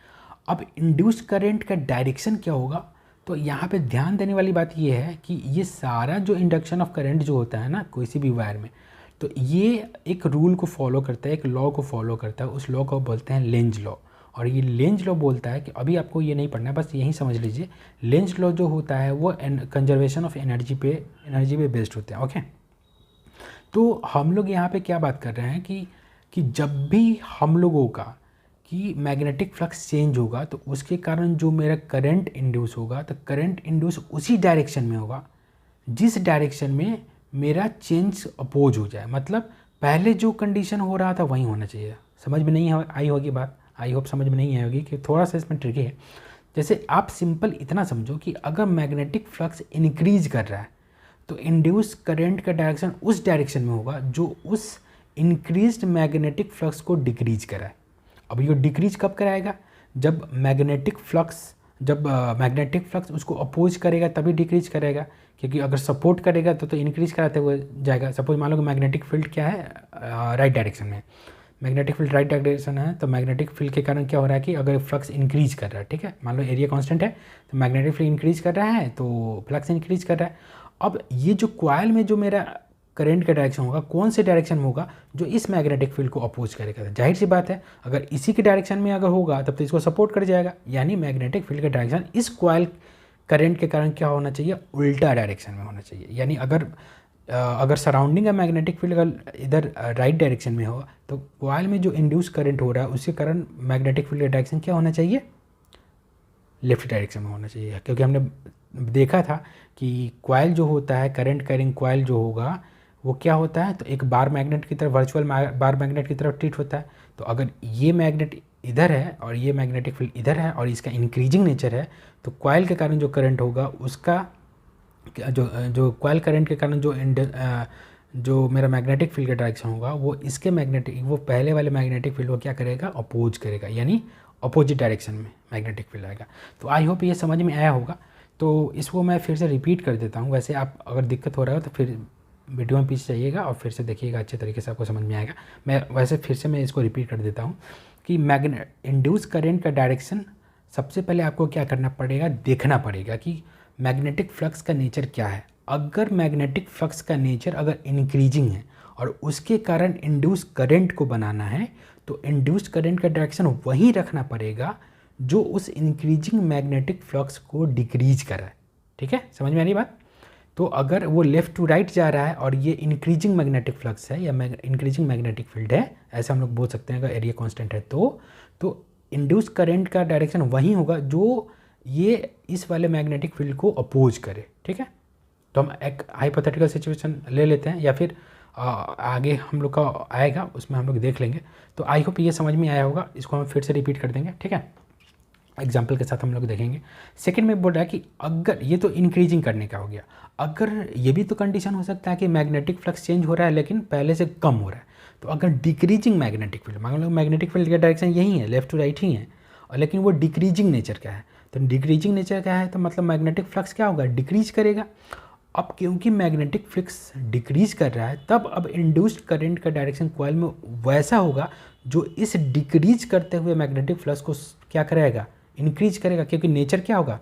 A: अब इंड्यूस करंट का डायरेक्शन क्या होगा, तो यहाँ पे ध्यान देने वाली बात ये है कि ये सारा जो इंडक्शन ऑफ करंट जो होता है ना किसी भी वायर में, तो ये एक रूल को फॉलो करता है, एक लॉ को फॉलो करता है। उस लॉ को बोलते हैं लेंज लॉ। और ये लेंज लॉ बोलता है कि अभी आपको ये नहीं पढ़ना है, बस यही समझ लीजिए, लेंज लॉ जो होता है वो कंजर्वेशन ऑफ एनर्जी पे बेस्ड होते हैं। ओके, तो हम लोग यहाँ पे क्या बात कर रहे हैं कि जब भी हम लोगों का कि मैग्नेटिक फ्लक्स चेंज होगा तो उसके कारण जो मेरा करंट इंड्यूस होगा, तो करंट इंड्यूस उसी डायरेक्शन में होगा जिस डायरेक्शन में मेरा चेंज अपोज हो जाए। मतलब पहले जो कंडीशन हो रहा था वही होना चाहिए। समझ में नहीं आई होगी बात, आई होप समझ में नहीं आई होगी कि थोड़ा सा इसमें ट्रिकी है। जैसे आप सिंपल इतना समझो कि अगर मैग्नेटिक फ्लक्स इंक्रीज कर रहा है तो इंड्यूस करंट का डायरेक्शन उस डायरेक्शन में होगा जो उस इंक्रीज्ड मैग्नेटिक फ्लक्स को डिक्रीज कराए। अब ये डिक्रीज कब कराएगा, जब मैग्नेटिक फ्लक्स उसको अपोज करेगा तभी डिक्रीज करेगा, क्योंकि अगर सपोर्ट करेगा तो इंक्रीज कराते हुए जाएगा। सपोज मान लो कि मैग्नेटिक फील्ड क्या है, राइट डायरेक्शन में, मैग्नेटिक फील्ड राइट डायरेक्शन है, तो मैग्नेटिक फील्ड के कारण क्या हो रहा है कि अगर फ्लक्स इंक्रीज कर रहा है, ठीक है, मान लो एरिया कांस्टेंट है तो मैग्नेटिक फील्ड इंक्रीज कर रहा है तो फ्लक्स इंक्रीज कर रहा है। अब ये जो कॉइल में जो मेरा करंट का डायरेक्शन होगा, कौन से डायरेक्शन में होगा, जो इस मैग्नेटिक फील्ड को अपोज करेगा। जाहिर सी बात है, अगर इसी के डायरेक्शन में अगर होगा तब तो इसको सपोर्ट कर जाएगा, यानी मैग्नेटिक फील्ड का डायरेक्शन इस कॉइल करंट के कारण क्या होना चाहिए, उल्टा डायरेक्शन में होना चाहिए। यानी अगर सराउंडिंग का मैग्नेटिक फील्ड अगर इधर राइट डायरेक्शन में हो तो कॉइल में जो इंड्यूस करंट हो रहा है उसके कारण मैग्नेटिक फील्ड का डायरेक्शन क्या होना चाहिए, लेफ्ट डायरेक्शन में होना चाहिए। क्योंकि हमने देखा था कि कॉइल जो होता है, करंट कैरिंग कॉइल जो होगा वो क्या होता है, तो एक बार मैग्नेट की तरफ, वर्चुअल बार मैग्नेट की तरफ ट्रीट होता है। तो अगर ये मैग्नेट इधर है और ये मैग्नेटिक फील्ड इधर है और इसका इंक्रीजिंग नेचर है, तो कॉइल के कारण जो करंट होगा उसका जो कॉइल करंट के कारण जो मेरा मैग्नेटिक फील्ड का डायरेक्शन होगा वो पहले वाले मैग्नेटिक फील्ड को क्या करेगा, अपोज करेगा, यानी अपोजिट डायरेक्शन में मैग्नेटिक फील्ड आएगा। तो आई होप ये समझ में आया होगा। तो इसको मैं फिर से रिपीट कर देता हूँ। वैसे आप अगर दिक्कत हो रहा हो तो फिर वीडियो में पीछे जाइएगा और फिर से देखिएगा, अच्छे तरीके से आपको समझ में आएगा। मैं इसको रिपीट कर देता हूँ कि इंड्यूस करंट का डायरेक्शन सबसे पहले आपको क्या करना पड़ेगा, देखना पड़ेगा कि मैग्नेटिक फ्लक्स का नेचर क्या है। अगर मैग्नेटिक फ्लक्स का नेचर अगर इंक्रीजिंग है और उसके कारण इंड्यूस करंट को बनाना है तो इंड्यूस करंट का डायरेक्शन वही रखना पड़ेगा जो उस इंक्रीजिंग मैग्नेटिक फ्लक्स को डिक्रीज कर रहा है। ठीक है, समझ में आ रही बात। तो अगर वो लेफ़्ट टू राइट जा रहा है और ये इंक्रीजिंग मैग्नेटिक फ्लक्स है या इंक्रीजिंग मैग्नेटिक फील्ड है, ऐसा हम लोग बोल सकते हैं अगर एरिया कांस्टेंट है तो इंड्यूस करंट का डायरेक्शन वही होगा जो ये इस वाले मैग्नेटिक फील्ड को अपोज करे। ठीक है, तो हम एक हाइपोथेटिकल सिचुएशन ले लेते हैं या फिर आगे हम लोग का आएगा उसमें हम लोग देख लेंगे। तो आई होप ये समझ में आया होगा। इसको हम फिर से रिपीट कर देंगे, ठीक है, एग्जाम्पल के साथ हम लोग देखेंगे। सेकंड में बोल रहा है कि अगर ये तो इंक्रीजिंग करने का हो गया, अगर ये भी तो कंडीशन हो सकता है कि मैग्नेटिक फ्लक्स चेंज हो रहा है लेकिन पहले से कम हो रहा है। तो अगर डिक्रीजिंग मैग्नेटिक फील्ड, मान लो मैग्नेटिक फील्ड का डायरेक्शन यही है, लेफ्ट टू राइट ही है, और लेकिन वो डिक्रीजिंग नेचर का है, तो डिक्रीजिंग नेचर का है तो मतलब मैग्नेटिक फ्लक्स क्या होगा, डिक्रीज करेगा। अब क्योंकि मैग्नेटिक फ्लक्स डिक्रीज कर रहा है तब अब इंड्यूस्ड करंट का डायरेक्शन कॉइल में वैसा होगा जो इस डिक्रीज करते हुए मैग्नेटिक फ्लक्स को क्या करेगा, इंक्रीज करेगा। क्योंकि नेचर क्या होगा,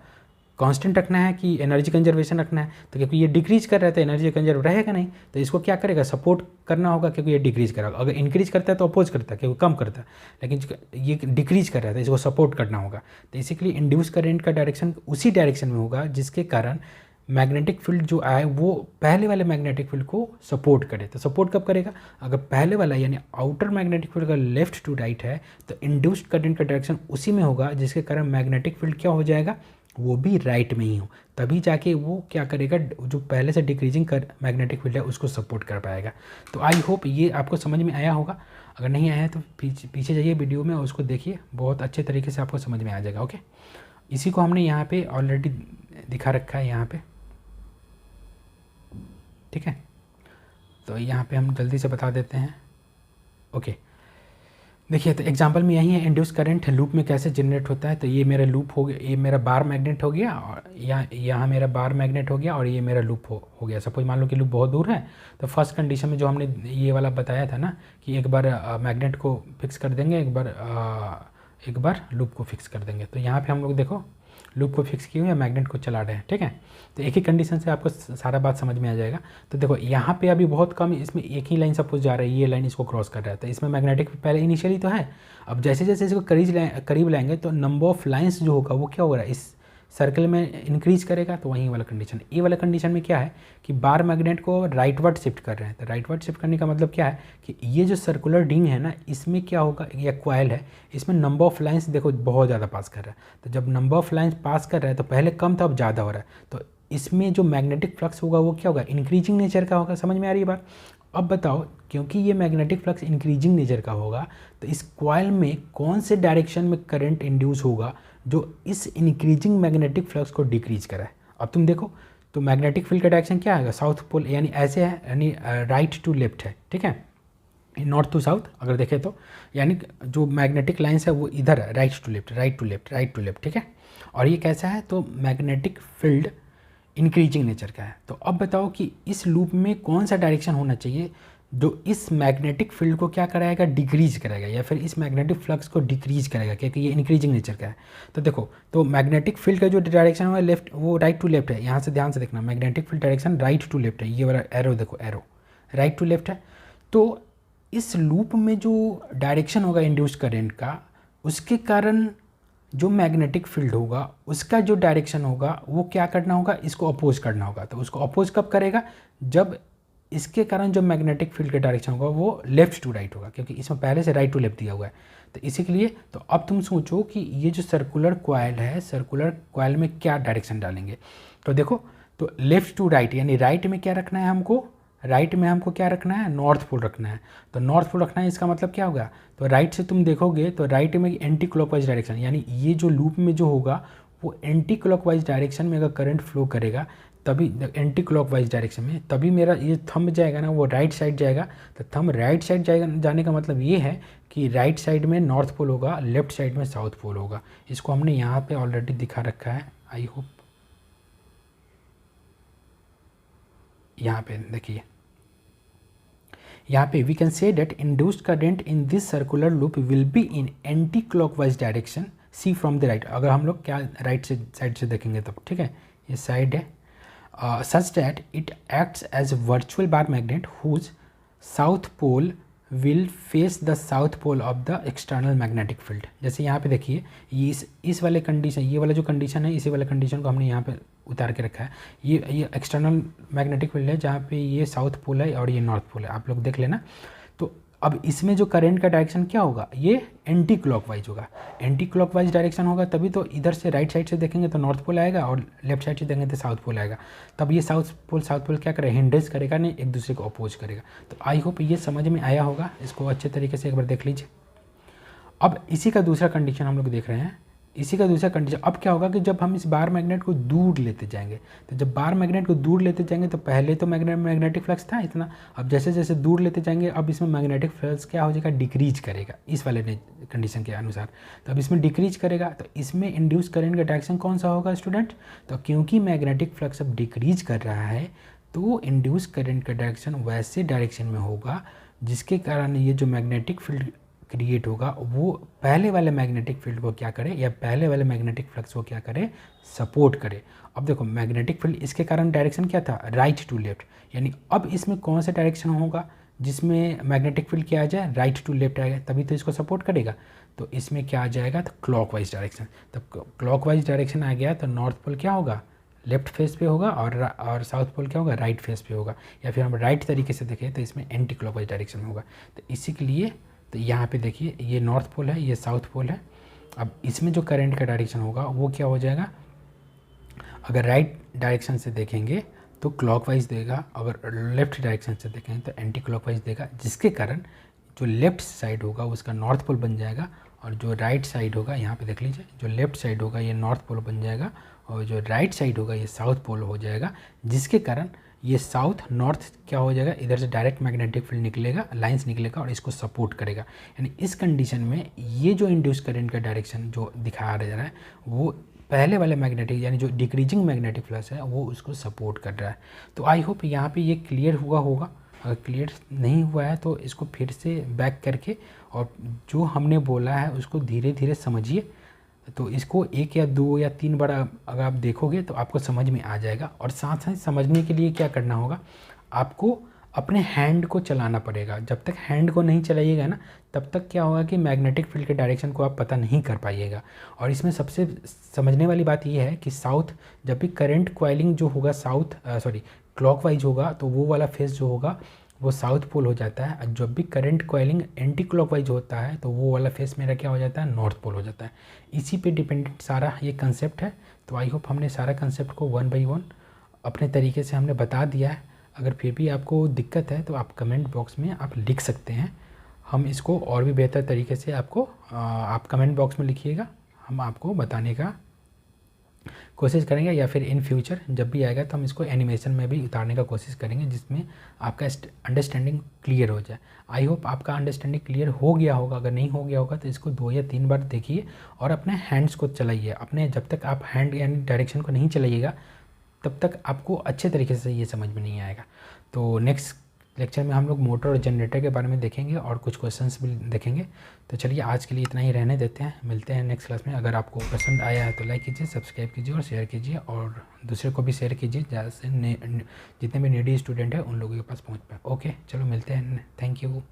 A: कांस्टेंट रखना है कि एनर्जी कंजर्वेशन रखना है। तो क्योंकि ये डिक्रीज कर रहा है तो एनर्जी कंजर्व रहेगा नहीं, तो इसको क्या करेगा, सपोर्ट करना होगा क्योंकि ये डिक्रीज करेगा। अगर इंक्रीज करता है तो अपोज करता है क्योंकि कम करता है, लेकिन ये डिक्रीज कर रहा है तो इसको सपोर्ट करना होगा। तो इसी के लिए इंड्यूस करंट का डायरेक्शन उसी डायरेक्शन में होगा जिसके कारण मैग्नेटिक फील्ड जो आए वो पहले वाले मैग्नेटिक फील्ड को सपोर्ट करे। तो सपोर्ट कब करेगा, अगर पहले वाला यानी आउटर मैग्नेटिक फील्ड अगर लेफ्ट टू राइट है तो इंड्यूस्ड करंट का डायरेक्शन उसी में होगा जिसके कारण मैग्नेटिक फील्ड क्या हो जाएगा, वो भी राइट में ही हो, तभी जाके वो क्या करेगा, जो पहले से डिक्रीजिंग कर मैग्नेटिक फील्ड है उसको सपोर्ट कर पाएगा। तो आई होप ये आपको समझ में आया होगा। अगर नहीं आया तो पीछे जाइए वीडियो में और उसको देखिए, बहुत अच्छे तरीके से आपको समझ में आ जाएगा। ओके, इसी को हमने यहाँ पे ऑलरेडी दिखा रखा है यहाँ पे, ठीक है। तो यहाँ पे हम जल्दी से बता देते हैं। ओके, देखिए तो एग्जांपल में यही है, इंड्यूस करंट लूप में कैसे जनरेट होता है। तो ये मेरा लूप हो गया, ये मेरा बार मैग्नेट हो गया, और यहाँ मेरा बार मैग्नेट हो गया, और ये मेरा लूप हो गया। सपोज मान लो कि लूप बहुत दूर है, तो फर्स्ट कंडीशन में जो हमने ये वाला बताया था ना कि एक बार मैग्नेट को फिक्स कर देंगे, एक बार लूप को फिक्स कर देंगे। तो यहाँ पे हम लोग देखो लूप को फिक्स किए हुए मैग्नेट को चला रहे हैं, ठीक है। तो एक ही कंडीशन से आपको सारा बात समझ में आ जाएगा। तो देखो यहाँ पे अभी बहुत कम, इसमें एक ही लाइन सपोज जा रही है, ये लाइन इसको क्रॉस कर रहा है, तो इसमें मैग्नेटिक पहले इनिशियली तो है। अब जैसे जैसे इसको करीब लाएंगे तो नंबर ऑफ लाइन्स जो होगा वो क्या होगा, इस सर्कल में इंक्रीज करेगा। तो वहीं वाला कंडीशन, ये वाला कंडीशन में क्या है कि बार मैग्नेट को राइटवर्ड शिफ्ट कर रहे हैं। तो राइटवर्ड शिफ्ट करने का मतलब क्या है कि ये जो सर्कुलर रिंग है ना, इसमें क्या होगा, या क्वाइल है, इसमें नंबर ऑफ लाइन्स देखो बहुत ज़्यादा पास कर रहा है। तो जब नंबर ऑफ लाइन्स पास कर रहा है तो पहले कम था, अब ज़्यादा हो रहा है, तो इसमें जो मैग्नेटिक फ्लक्स होगा वो क्या होगा, इंक्रीजिंग नेचर का होगा। समझ में आ रही है बात। अब बताओ, क्योंकि ये मैग्नेटिक फ्लक्स इंक्रीजिंग नेचर का होगा, तो इस कॉइल में कौन से डायरेक्शन में करंट इंड्यूस होगा जो इस इंक्रीजिंग मैग्नेटिक फ्लक्स को डिक्रीज कराए। अब तुम देखो तो मैग्नेटिक फील्ड का डायरेक्शन क्या है, साउथ पोल, यानी ऐसे है, यानी राइट टू लेफ्ट है, ठीक है, नॉर्थ टू साउथ अगर देखें तो, यानी जो मैग्नेटिक लाइन्स है वो इधर है, right to left, right to left, right to left, ठीक है। और ये कैसा है, तो मैग्नेटिक फील्ड इंक्रीजिंग नेचर का है। तो अब बताओ कि इस लूप में कौन सा डायरेक्शन होना चाहिए जो इस मैग्नेटिक फील्ड को क्या कराएगा, डिक्रीज कराएगा, या फिर इस मैग्नेटिक फ्लक्स को डिक्रीज कराएगा, क्योंकि ये इंक्रीजिंग नेचर का है। तो देखो, तो मैग्नेटिक फील्ड का जो डायरेक्शन है लेफ्ट, वो राइट टू लेफ्ट है। यहाँ से ध्यान से देखना, magnetic field direction right to left है, ये वाला एरो देखो, एरो राइट टू लेफ्ट है। तो इस लूप में जो डायरेक्शन होगा इंड्यूस्ड करंट का, उसके कारण जो मैग्नेटिक फील्ड होगा उसका जो डायरेक्शन होगा वो क्या करना होगा, इसको अपोज करना होगा। तो उसको अपोज कब करेगा, जब इसके कारण जो मैग्नेटिक फील्ड का डायरेक्शन होगा वो लेफ्ट टू राइट होगा, क्योंकि इसमें पहले से राइट टू लेफ्ट दिया हुआ है। तो इसी के लिए, तो अब तुम सोचो कि ये जो सर्कुलर कॉइल है, सर्कुलर कॉइल में क्या डायरेक्शन डालेंगे। तो देखो, तो लेफ्ट टू राइट, यानी राइट में क्या रखना है हमको, राइट में हमको क्या रखना है, नॉर्थ पोल रखना है। तो नॉर्थ पोल रखना है, इसका मतलब क्या होगा, तो राइट से तुम देखोगे तो राइट में एंटी क्लॉकवाइज डायरेक्शन, यानी ये जो लूप में जो होगा वो एंटी क्लॉकवाइज डायरेक्शन में अगर करंट फ्लो करेगा, तभी एंटी क्लॉकवाइज डायरेक्शन में, तभी मेरा ये थंब जाएगा ना, वो राइट साइड जाएगा। तो थंब राइट साइड जाएगा, जाने का मतलब ये है कि राइट साइड में नॉर्थ पोल होगा, लेफ्ट साइड में साउथ पोल होगा। इसको हमने यहाँ पे ऑलरेडी दिखा रखा है, आई होप। यहाँ पे देखिए, यहाँ पे we can say that induced current in this circular loop will be in anticlockwise direction see from the right. अगर हम लोग क्या राइट से साइड से देखेंगे तब, ठीक है, ये साइड है, such that it acts as a virtual bar magnet whose south pole will face the south pole of the external magnetic field। जैसे यहाँ पे देखिए, ये इस वाले कंडीशन, ये वाला जो कंडीशन है, इसी वाले कंडीशन को हमने यहाँ पे उतार के रखा है। ये एक्सटर्नल मैग्नेटिक फील्ड है जहाँ पे ये साउथ पोल है और ये नॉर्थ पोल है, आप लोग देख लेना। तो अब इसमें जो करंट का डायरेक्शन क्या होगा, ये एंटी क्लॉकवाइज होगा। एंटी क्लॉकवाइज डायरेक्शन होगा तभी तो इधर से राइट साइड से देखेंगे तो नॉर्थ पोल आएगा, और लेफ्ट साइड से देखेंगे तो साउथ पोल आएगा। तब ये साउथ पोल क्या करेगा, हिंड्रेज करेगा, नहीं एक दूसरे को अपोज करेगा। तो आई होप ये समझ में आया होगा, इसको अच्छे तरीके से एक बार देख लीजिए। अब इसी का दूसरा कंडीशन हम लोग देख रहे हैं, इसी का दूसरा कंडीशन। अब क्या होगा कि जब हम इस बार मैग्नेट को दूर लेते जाएंगे, तो जब बार मैग्नेट को दूर लेते जाएंगे तो पहले तो मैग्नेटिक फ्लक्स था इतना, अब जैसे जैसे दूर लेते जाएंगे अब इसमें मैग्नेटिक फ्लक्स क्या हो जाएगा, डिक्रीज करेगा इस वाले कंडीशन के अनुसार। तो अब इसमें डिक्रीज करेगा, तो इसमें इंड्यूस करंट का डायरेक्शन कौन सा होगा स्टूडेंट, तो क्योंकि मैग्नेटिक फ्लक्स अब डिक्रीज कर रहा है तो इंड्यूस करंट का डायरेक्शन वैसे डायरेक्शन में होगा जिसके कारण ये जो मैग्नेटिक फील्ड क्रिएट होगा वो पहले वाले मैग्नेटिक फील्ड को क्या करे, या पहले वाले मैग्नेटिक फ्लक्स को क्या करे, सपोर्ट करे। अब देखो मैग्नेटिक फील्ड, इसके कारण डायरेक्शन क्या था, राइट टू लेफ्ट, यानी अब इसमें कौन सा डायरेक्शन होगा जिसमें मैग्नेटिक फील्ड क्या आ जाए, राइट टू लेफ्ट आएगा, तभी तो इसको सपोर्ट करेगा। तो इसमें क्या आ जाएगा, तो क्लॉकवाइज डायरेक्शन। तब क्लॉकवाइज डायरेक्शन आ गया तो नॉर्थ पोल क्या होगा, लेफ्ट फेस पे होगा, और साउथ पोल क्या होगा, राइट फेस पे होगा। या फिर हम राइट तरीके से देखें तो इसमें एंटी क्लॉकवाइज डायरेक्शन में होगा। तो इसी के लिए तो यहाँ पे देखिए, ये नॉर्थ पोल है, ये साउथ पोल है। अब इसमें जो करंट का डायरेक्शन होगा वो क्या हो जाएगा, अगर राइट डायरेक्शन से देखेंगे तो क्लॉकवाइज देगा, अगर लेफ्ट डायरेक्शन से देखेंगे तो एंटी क्लॉकवाइज देगा, जिसके कारण जो लेफ्ट साइड होगा उसका नॉर्थ पोल बन जाएगा और जो राइट साइड होगा, यहाँ पे देख लीजिए, जो लेफ्ट साइड होगा ये नॉर्थ पोल बन जाएगा और जो राइट साइड होगा ये साउथ पोल हो जाएगा, जिसके कारण ये साउथ नॉर्थ क्या हो जाएगा, इधर से डायरेक्ट मैग्नेटिक फील्ड निकलेगा, लाइंस निकलेगा और इसको सपोर्ट करेगा। यानी इस कंडीशन में ये जो इंड्यूस करंट का डायरेक्शन जो दिखाया जा रहा है वो पहले वाले मैग्नेटिक यानी जो डिक्रीजिंग मैग्नेटिक फ्लक्स है वो उसको सपोर्ट कर रहा है। तो आई होप यहाँ पे ये क्लियर हुआ होगा। अगर क्लियर नहीं हुआ है तो इसको फिर से बैक करके और जो हमने बोला है उसको धीरे धीरे समझिए। तो इसको 1 या 2 या 3 बार अगर आप देखोगे तो आपको समझ में आ जाएगा। और साथ साथ समझने के लिए क्या करना होगा, आपको अपने हैंड को चलाना पड़ेगा। जब तक हैंड को नहीं चलाइएगा ना, तब तक क्या होगा कि मैग्नेटिक फील्ड के डायरेक्शन को आप पता नहीं कर पाइएगा। और इसमें सबसे समझने वाली बात ये है कि साउथ, जब भी करंट कॉइलिंग जो होगा क्लॉकवाइज होगा तो वो वाला फेस जो होगा वो साउथ पोल हो जाता है, और जब भी करंट कॉइलिंग एंटी क्लॉकवाइज होता है तो वो वाला फेस मेरा क्या हो जाता है, नॉर्थ पोल हो जाता है। इसी पे डिपेंडेंट सारा ये कंसेप्ट है। तो आई होप हमने सारा कंसेप्ट को 1 बाय 1 अपने तरीके से हमने बता दिया है। अगर फिर भी आपको दिक्कत है तो आप कमेंट बॉक्स में आप लिख सकते हैं, हम इसको और भी बेहतर तरीके से आपको आप कमेंट बॉक्स में लिखिएगा, हम आपको बताने का कोशिश करेंगे, या फिर इन फ्यूचर जब भी आएगा तो हम इसको एनिमेशन में भी उतारने का कोशिश करेंगे जिसमें आपका अंडरस्टैंडिंग क्लियर हो जाए। आई होप आपका अंडरस्टैंडिंग क्लियर हो गया होगा। अगर नहीं हो गया होगा तो इसको 2 या 3 बार देखिए और अपने हैंड्स को चलाइए। अपने जब तक आप हैंड यानी डायरेक्शन को नहीं चलाइएगा तब तक आपको अच्छे तरीके से ये समझ में नहीं आएगा। तो नेक्स्ट लेक्चर में हम लोग मोटर और जनरेटर के बारे में देखेंगे और कुछ क्वेश्चंस भी देखेंगे। तो चलिए आज के लिए इतना ही रहने देते हैं, मिलते हैं नेक्स्ट क्लास में। अगर आपको पसंद आया है तो लाइक कीजिए, सब्सक्राइब कीजिए और शेयर कीजिए, और दूसरे को भी शेयर कीजिए ज़्यादा से जितने भी नीडी स्टूडेंट हैं उन लोगों के पास पहुँच पाए। ओके, चलो मिलते हैं, थैंक यू।